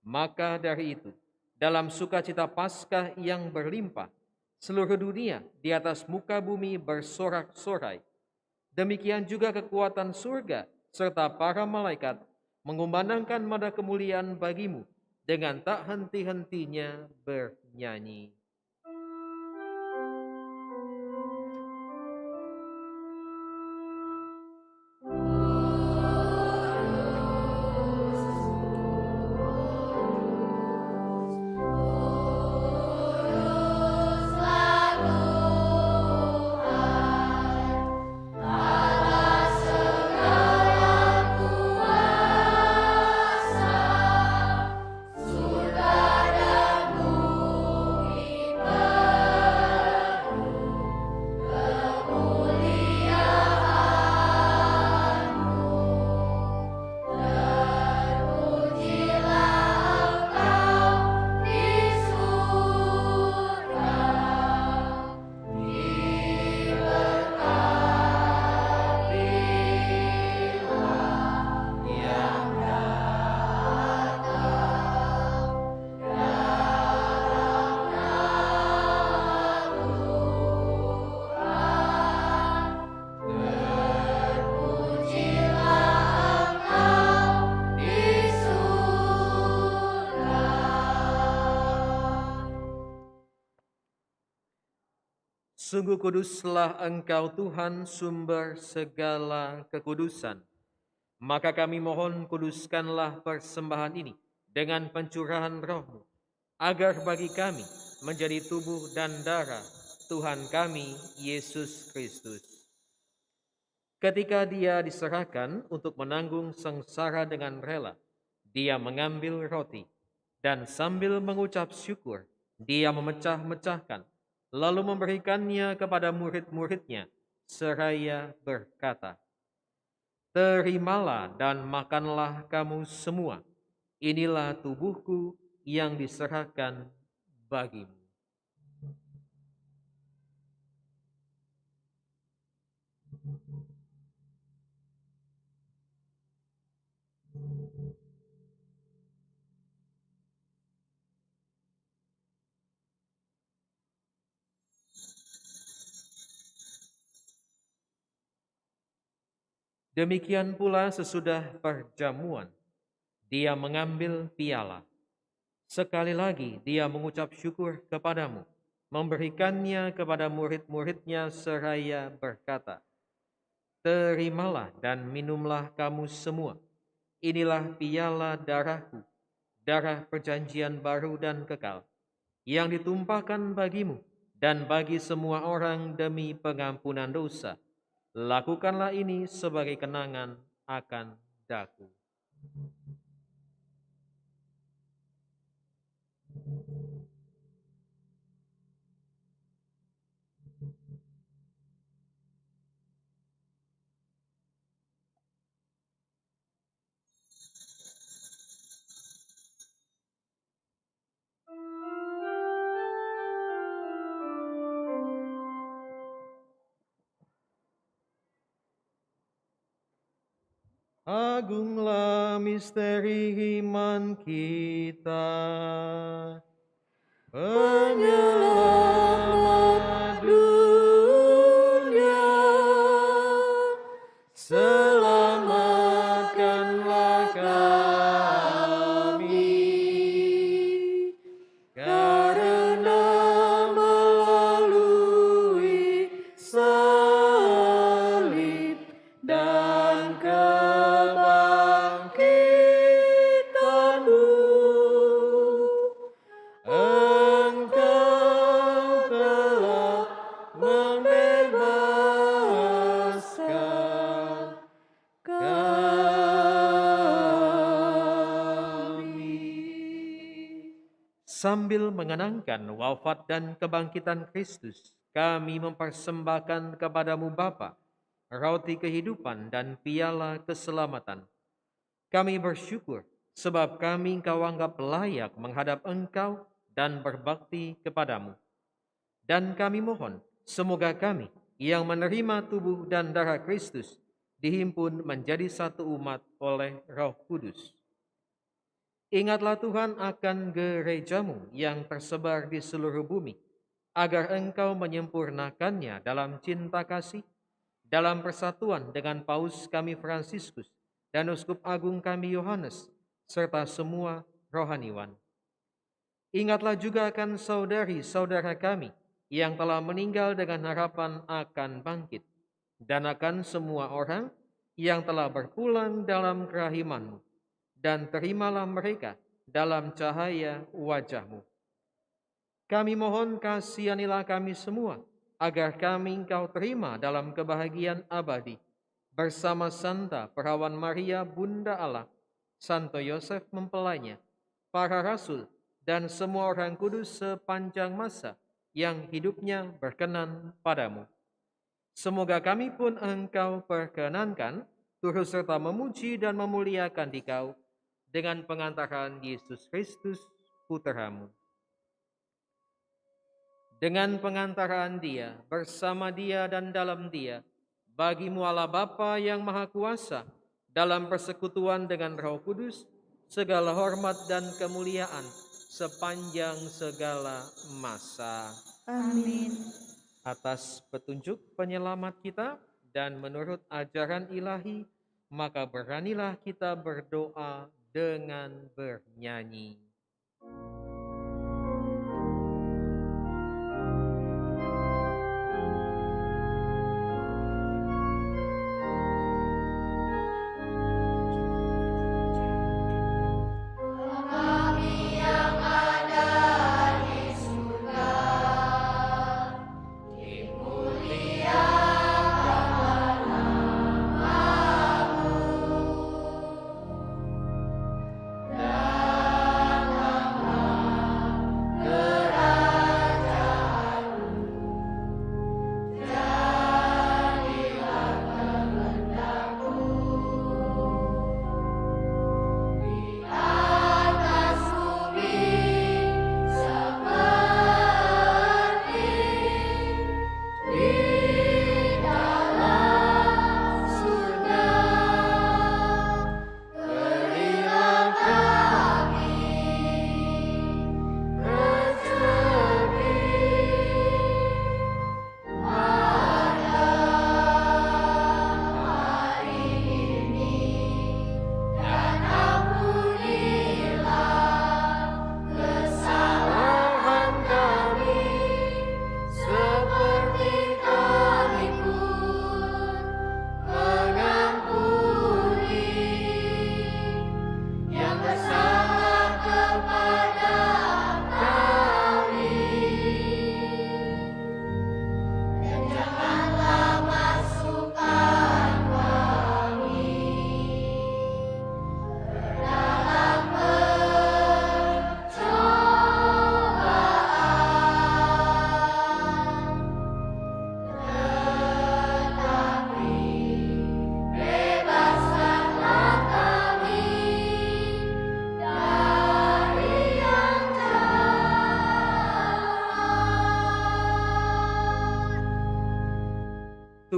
B: Maka dari itu, dalam sukacita Paskah yang berlimpah, seluruh dunia di atas muka bumi bersorak-sorai. Demikian juga kekuatan surga serta para malaikat mengumandangkan mada kemuliaan bagimu dengan tak henti-hentinya bernyanyi. Sungguh kuduslah Engkau Tuhan, sumber segala kekudusan. Maka kami mohon kuduskanlah persembahan ini dengan pencurahan Roh-Mu, agar bagi kami menjadi tubuh dan darah Tuhan kami, Yesus Kristus. Ketika Dia diserahkan untuk menanggung sengsara dengan rela, Dia mengambil roti, dan sambil mengucap syukur, Dia memecah-mecahkan, lalu memberikannya kepada murid-muridnya, seraya berkata, "Terimalah dan makanlah kamu semua, inilah tubuhku yang diserahkan bagimu." Demikian pula sesudah perjamuan, Dia mengambil piala. Sekali lagi Dia mengucap syukur kepadamu, memberikannya kepada murid-muridnya seraya berkata, "Terimalah dan minumlah kamu semua, inilah piala darahku, darah perjanjian baru dan kekal, yang ditumpahkan bagimu dan bagi semua orang demi pengampunan dosa. Lakukanlah ini sebagai kenangan akan daku. Agunglah misteri iman kita. Penyelamat dunia, selamatkanlah kami, karena melalui salib dan kebangkitan-Mu, Engkau telah membebaskan kami. Sambil mengenangkan wafat dan kebangkitan Kristus, kami mempersembahkan kepadamu Bapa, roti kehidupan dan piala keselamatan. Kami bersyukur sebab kami Engkau anggap layak menghadap Engkau dan berbakti kepadamu. Dan kami mohon, semoga kami yang menerima tubuh dan darah Kristus dihimpun menjadi satu umat oleh Roh Kudus. Ingatlah Tuhan akan gerejamu yang tersebar di seluruh bumi, agar Engkau menyempurnakannya dalam cinta kasih, dalam persatuan dengan Paus kami Fransiskus dan Uskup Agung kami Yohanes, serta semua rohaniwan. Ingatlah juga akan saudari-saudara kami yang telah meninggal dengan harapan akan bangkit, dan akan semua orang yang telah berpulang dalam kerahiman-Mu, dan terimalah mereka dalam cahaya wajah-Mu. Kami mohon kasihanilah kami semua, agar kami Engkau terima dalam kebahagiaan abadi, bersama Santa Perawan Maria Bunda Allah, Santo Yosef mempelainya, para rasul, dan semua orang kudus sepanjang masa yang hidupnya berkenan padamu. Semoga kami pun Engkau perkenankan, turut serta memuji dan memuliakan Dikau, dengan pengantaran Yesus Kristus, Putra-Mu. Dengan pengantaran Dia, bersama Dia dan dalam Dia, bagi-Mu Allah Bapa yang Maha Kuasa, dalam persekutuan dengan Roh Kudus, segala hormat dan kemuliaan sepanjang segala masa.
C: Amin.
B: Atas petunjuk penyelamat kita dan menurut ajaran ilahi, maka beranilah kita berdoa dengan bernyanyi.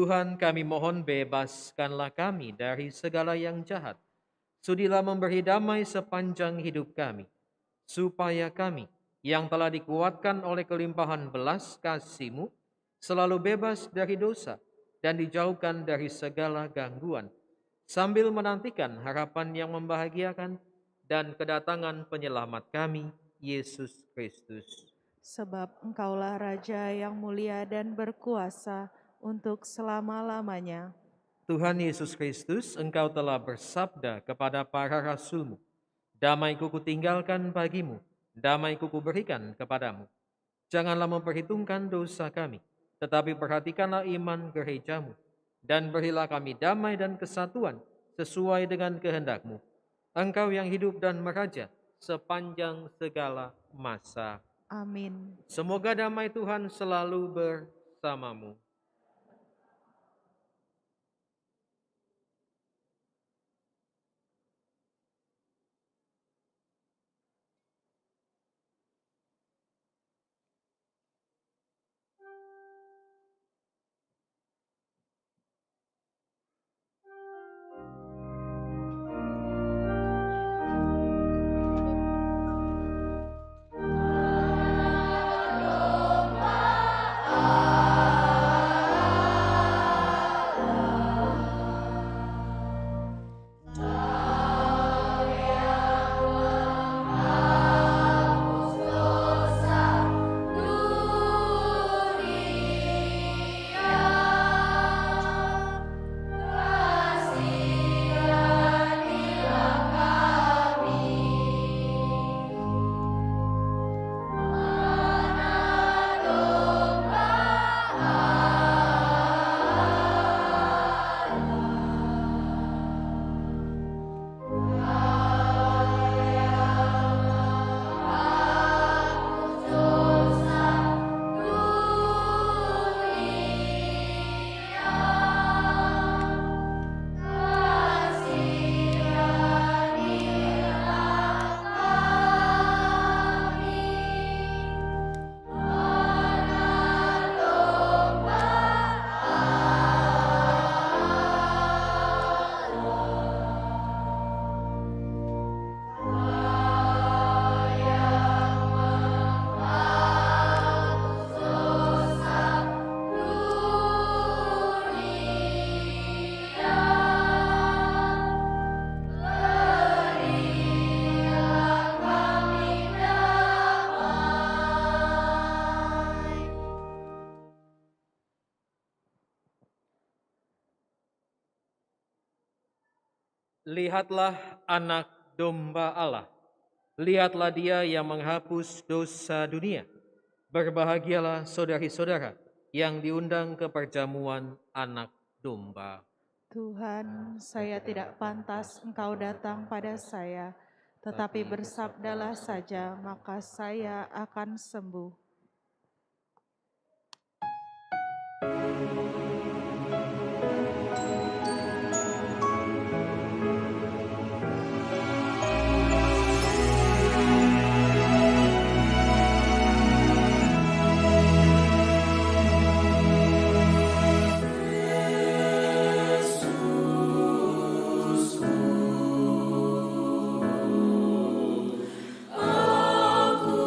B: Tuhan, kami mohon bebaskanlah kami dari segala yang jahat. Sudilah memberi damai sepanjang hidup kami, supaya kami yang telah dikuatkan oleh kelimpahan belas kasih-Mu selalu bebas dari dosa dan dijauhkan dari segala gangguan, sambil menantikan harapan yang membahagiakan dan kedatangan penyelamat kami, Yesus Kristus.
C: Sebab Engkaulah Raja yang mulia dan berkuasa untuk selama-lamanya.
B: Tuhan Yesus Kristus, Engkau telah bersabda kepada para rasul-Mu, "Damai-Ku kutinggalkan bagimu, damai-Ku kuberikan kepadamu. Janganlah memperhitungkan dosa kami, tetapi perhatikanlah iman gereja-Mu, dan berilah kami damai dan kesatuan sesuai dengan kehendak-Mu. Engkau yang hidup dan meraja sepanjang segala masa."
C: Amin.
B: Semoga damai Tuhan selalu bersamamu. Lihatlah anak domba Allah. Lihatlah Dia yang menghapus dosa dunia. Berbahagialah saudari-saudara yang diundang ke perjamuan anak domba.
C: Tuhan, saya tidak pantas Engkau datang pada saya, tetapi bersabdalah saja, maka saya akan sembuh.
D: Aku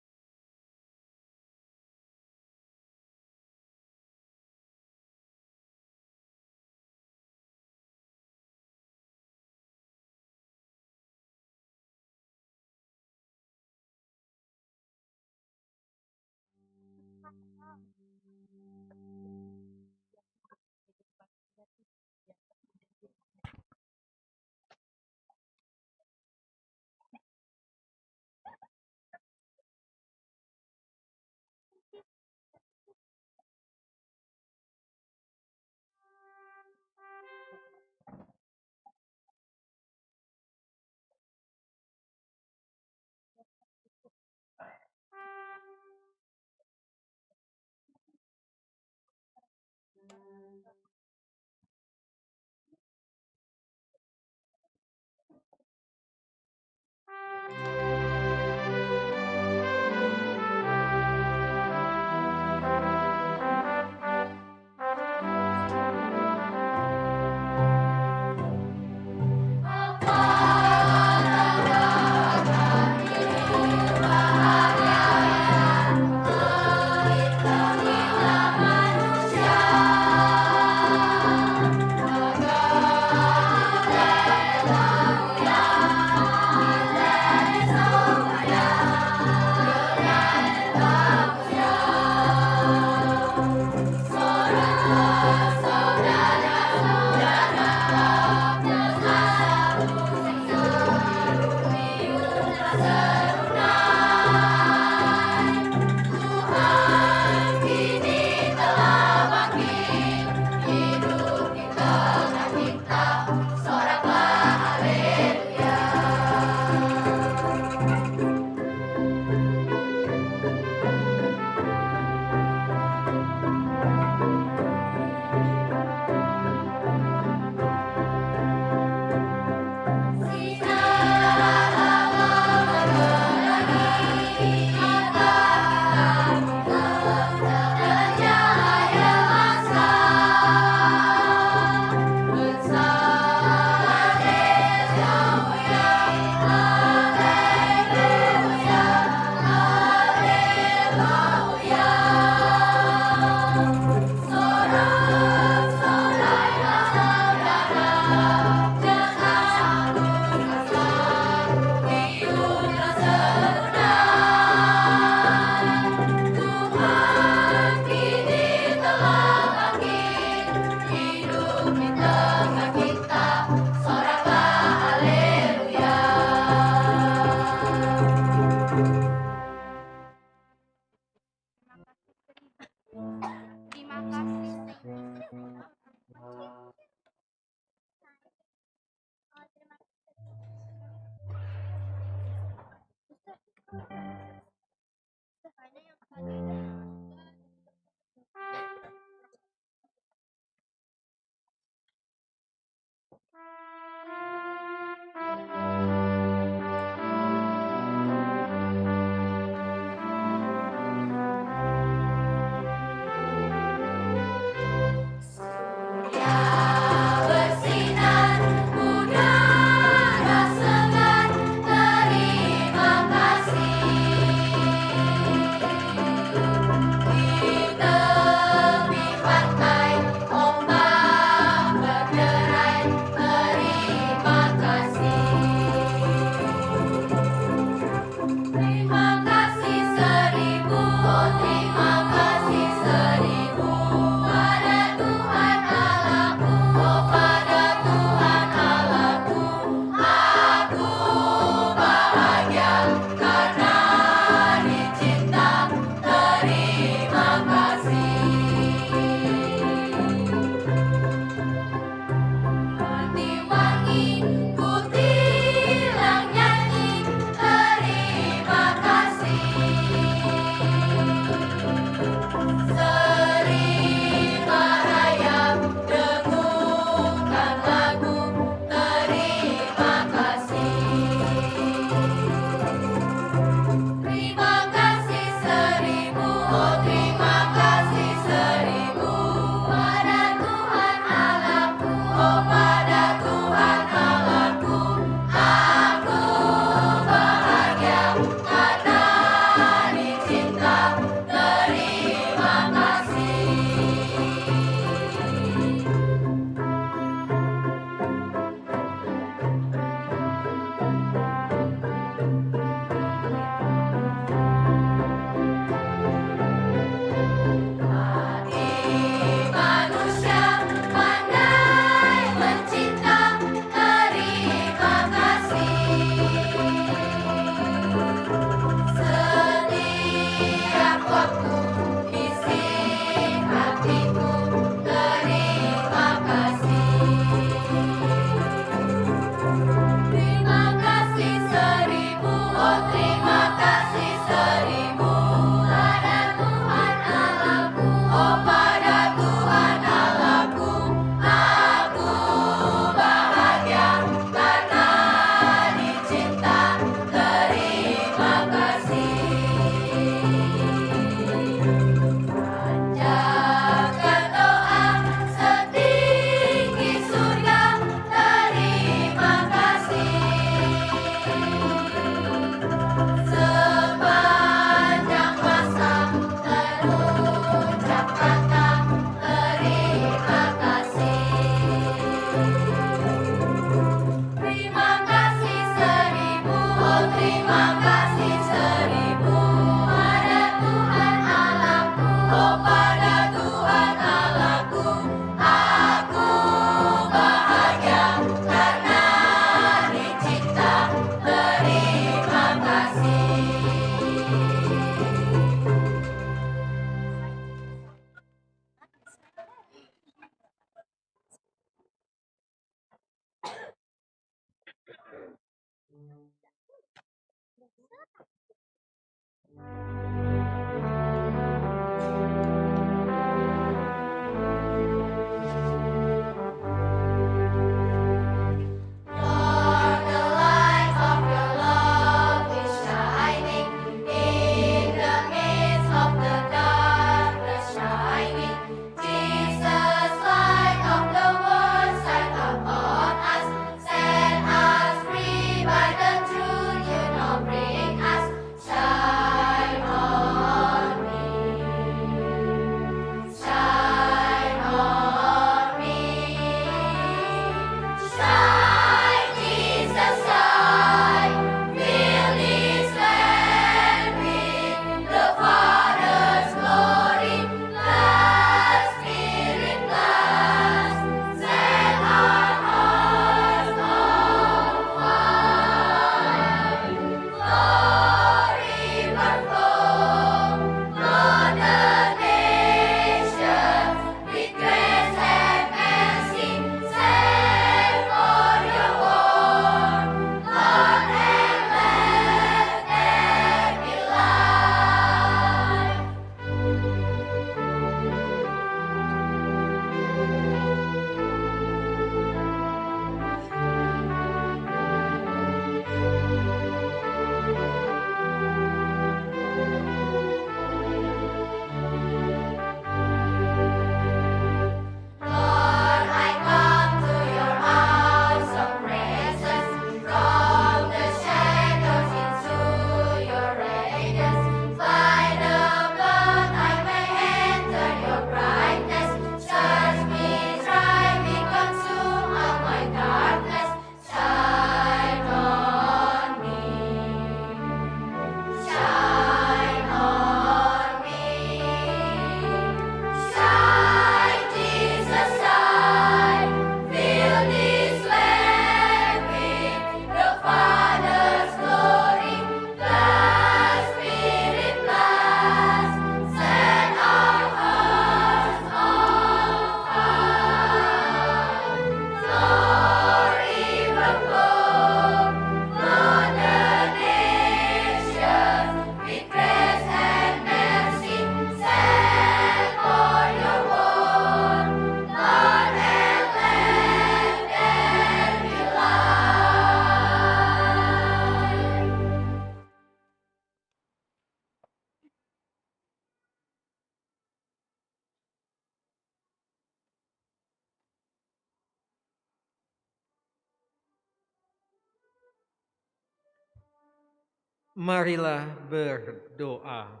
B: Marilah berdoa.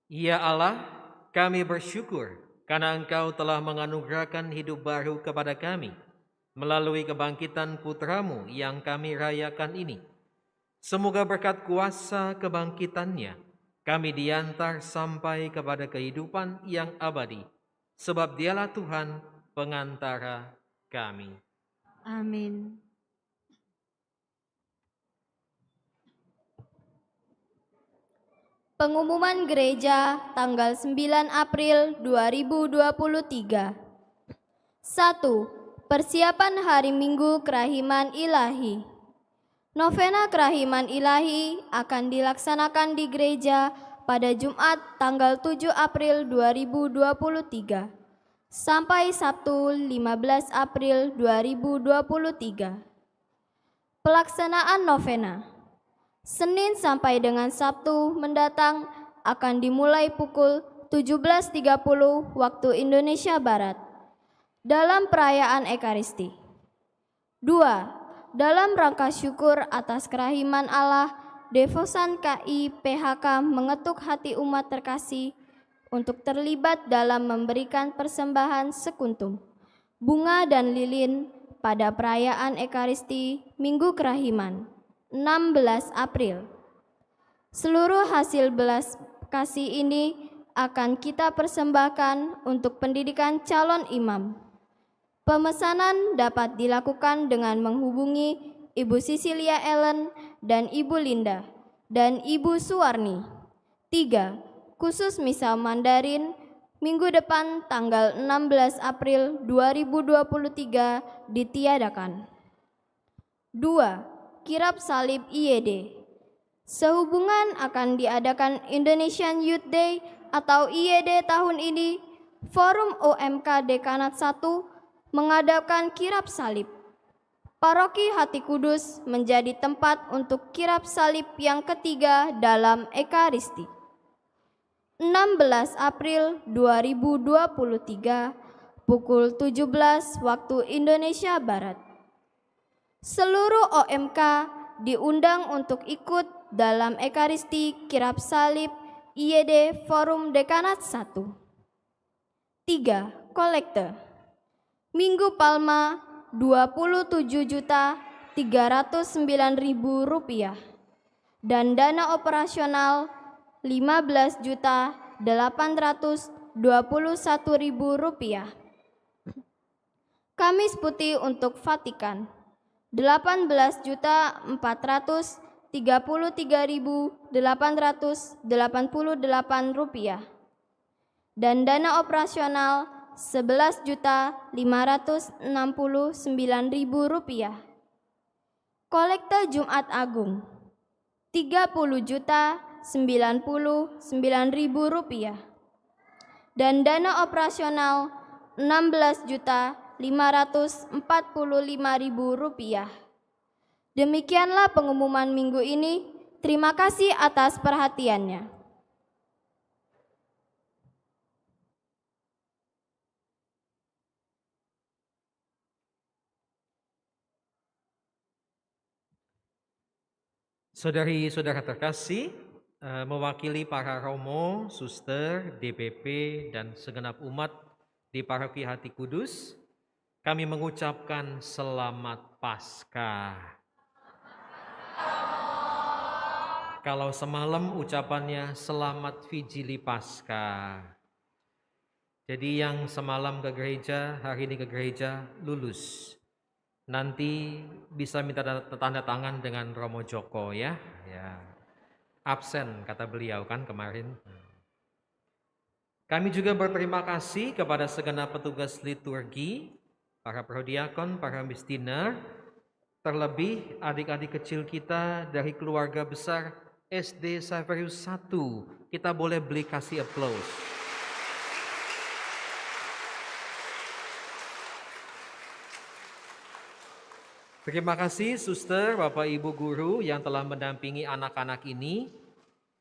B: Ya Allah, kami bersyukur karena Engkau telah menganugerahkan hidup baru kepada kami melalui kebangkitan Putra-Mu yang kami rayakan ini. Semoga berkat kuasa kebangkitannya, kami diantar sampai kepada kehidupan yang abadi, sebab Dialah Tuhan pengantara kami.
C: Amin.
A: Pengumuman gereja tanggal 9 April 2023. 1. Persiapan hari Minggu Kerahiman Ilahi. Novena Kerahiman Ilahi akan dilaksanakan di gereja pada Jumat tanggal 7 April 2023 sampai Sabtu 15 April 2023. Pelaksanaan novena Senin sampai dengan Sabtu mendatang akan dimulai pukul 17.30 waktu Indonesia Barat dalam perayaan Ekaristi. 2. Dalam rangka syukur atas kerahiman Allah, Devosan KI PHK mengetuk hati umat terkasih untuk terlibat dalam memberikan persembahan sekuntum, bunga dan lilin pada perayaan Ekaristi Minggu Kerahiman 16 April. Seluruh hasil belas kasih ini akan kita persembahkan untuk pendidikan calon imam. Pemesanan dapat dilakukan dengan menghubungi Ibu Cecilia Ellen dan Ibu Linda dan Ibu Suwarni. 3. Khusus Misa Mandarin Minggu depan tanggal 16 April 2023 ditiadakan. 2. Kirap Salib IYD. Sehubungan akan diadakan Indonesian Youth Day atau IYD tahun ini, Forum OMK Dekanat 1 mengadakan kirap salib. Paroki Hati Kudus menjadi tempat untuk kirap salib yang ketiga dalam Ekaristi. 16 April 2023 pukul 17 waktu Indonesia Barat. Seluruh OMK diundang untuk ikut dalam Ekaristi Kirap Salib IYD Forum Dekanat 1. 3. Kolekte. Minggu Palma Rp27.309.000 dan dana operasional Rp15.821.000. Kamis Putih untuk Vatikan Rp18.433.888 dan dana operasional Rp11.569.000. Kolekte Jumat Agung Rp30.099.000 dan dana operasional Rp16.545.000. Demikianlah pengumuman minggu ini. Terima kasih atas perhatiannya.
B: Saudari-saudara terkasih, mewakili para romo, suster, DPP, dan segenap umat di Paroki Hati Kudus, kami mengucapkan selamat Paskah. Kalau semalam ucapannya selamat Vigili Paskah. Jadi yang semalam ke gereja, hari ini ke gereja, lulus. Nanti bisa minta tanda tangan dengan Romo Joko ya. Absen kata beliau kan kemarin. Kami juga berterima kasih kepada segenap petugas liturgi, para prodiakon, para misdiner, terlebih adik-adik kecil kita dari keluarga besar SD Saverius 1. Kita boleh beli kasih applause. Terima kasih suster, Bapak Ibu guru yang telah mendampingi anak-anak ini.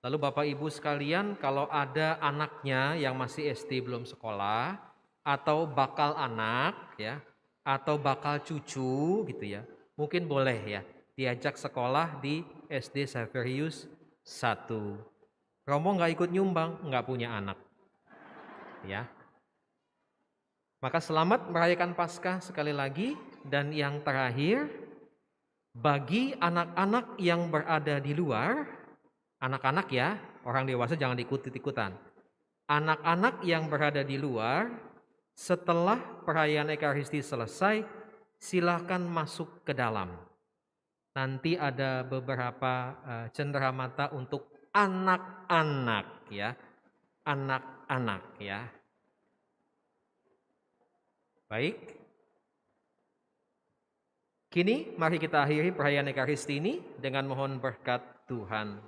B: Lalu Bapak Ibu sekalian, kalau ada anaknya yang masih SD belum sekolah atau bakal anak ya, atau bakal cucu gitu ya, mungkin boleh ya diajak sekolah di SD Saverius 1. Romo nggak ikut nyumbang, nggak punya anak ya. Maka selamat merayakan Paskah sekali lagi. Dan yang terakhir, bagi anak-anak yang berada di luar, anak-anak ya, orang dewasa jangan ikut-ikutan. Anak-anak yang berada di luar, setelah perayaan Ekaristi selesai, silakan masuk ke dalam. Nanti ada beberapa cenderamata untuk anak-anak ya, anak-anak ya. Baik. Kini mari kita akhiri perayaan Ekaristi ini dengan mohon berkat Tuhan.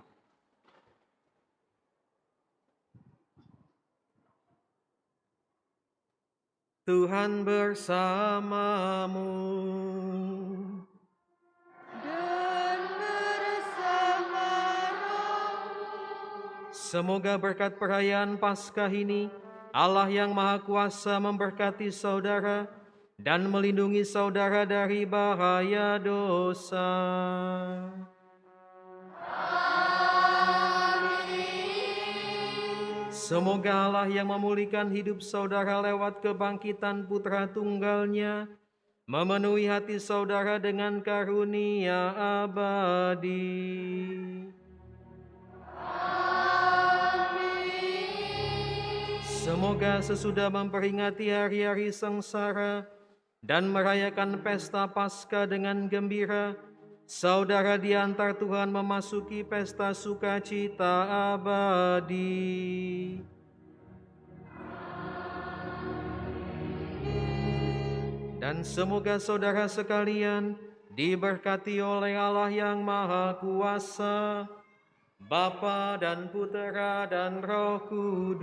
B: Tuhan bersamamu.
C: Dan bersama rohmu.
B: Semoga berkat perayaan Paskah ini, Allah yang Maha Kuasa memberkati saudara dan melindungi saudara dari bahaya dosa. Amin. Semoga Allah yang memulihkan hidup saudara lewat kebangkitan Putra Tunggalnya, memenuhi hati saudara dengan karunia abadi. Semoga sesudah memperingati hari-hari sengsara dan merayakan pesta Paskah dengan gembira, saudara diantar Tuhan memasuki pesta sukacita abadi. Dan semoga saudara sekalian diberkati oleh Allah yang Maha Kuasa, Bapa dan Putera dan Roh Kudus.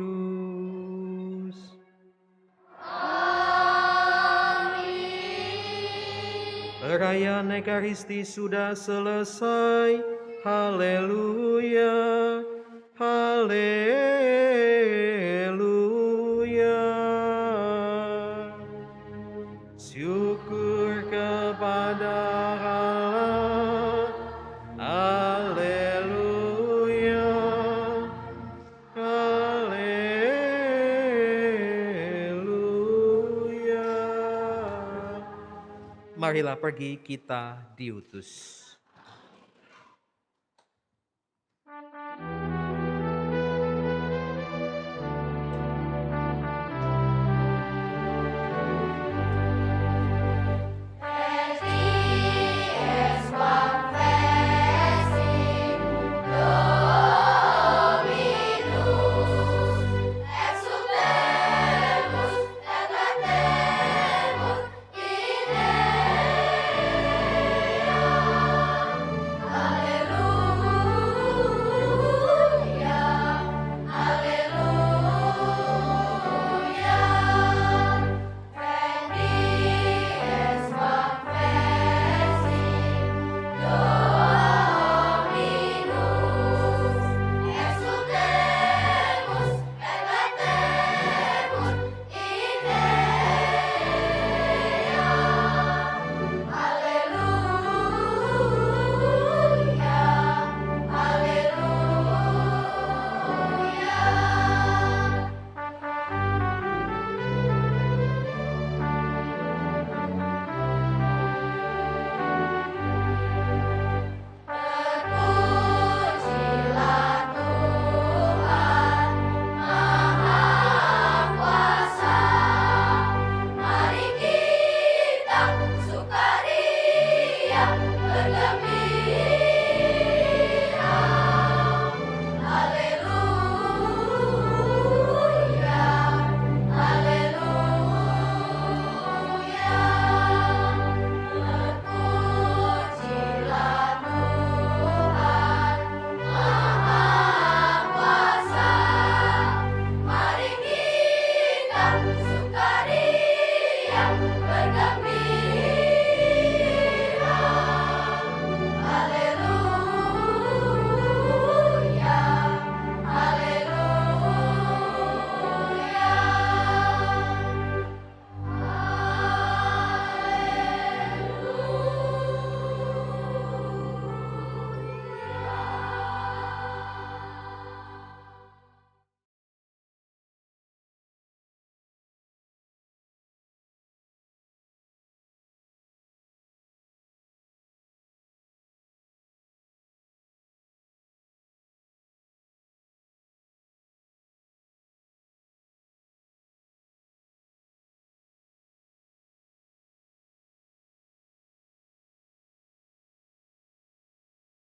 B: Perayaan Ekaristi sudah selesai. Haleluya, haleluya. Syukur kepada Allah. Haleluya, haleluya. Marilah pergi, kita diutus.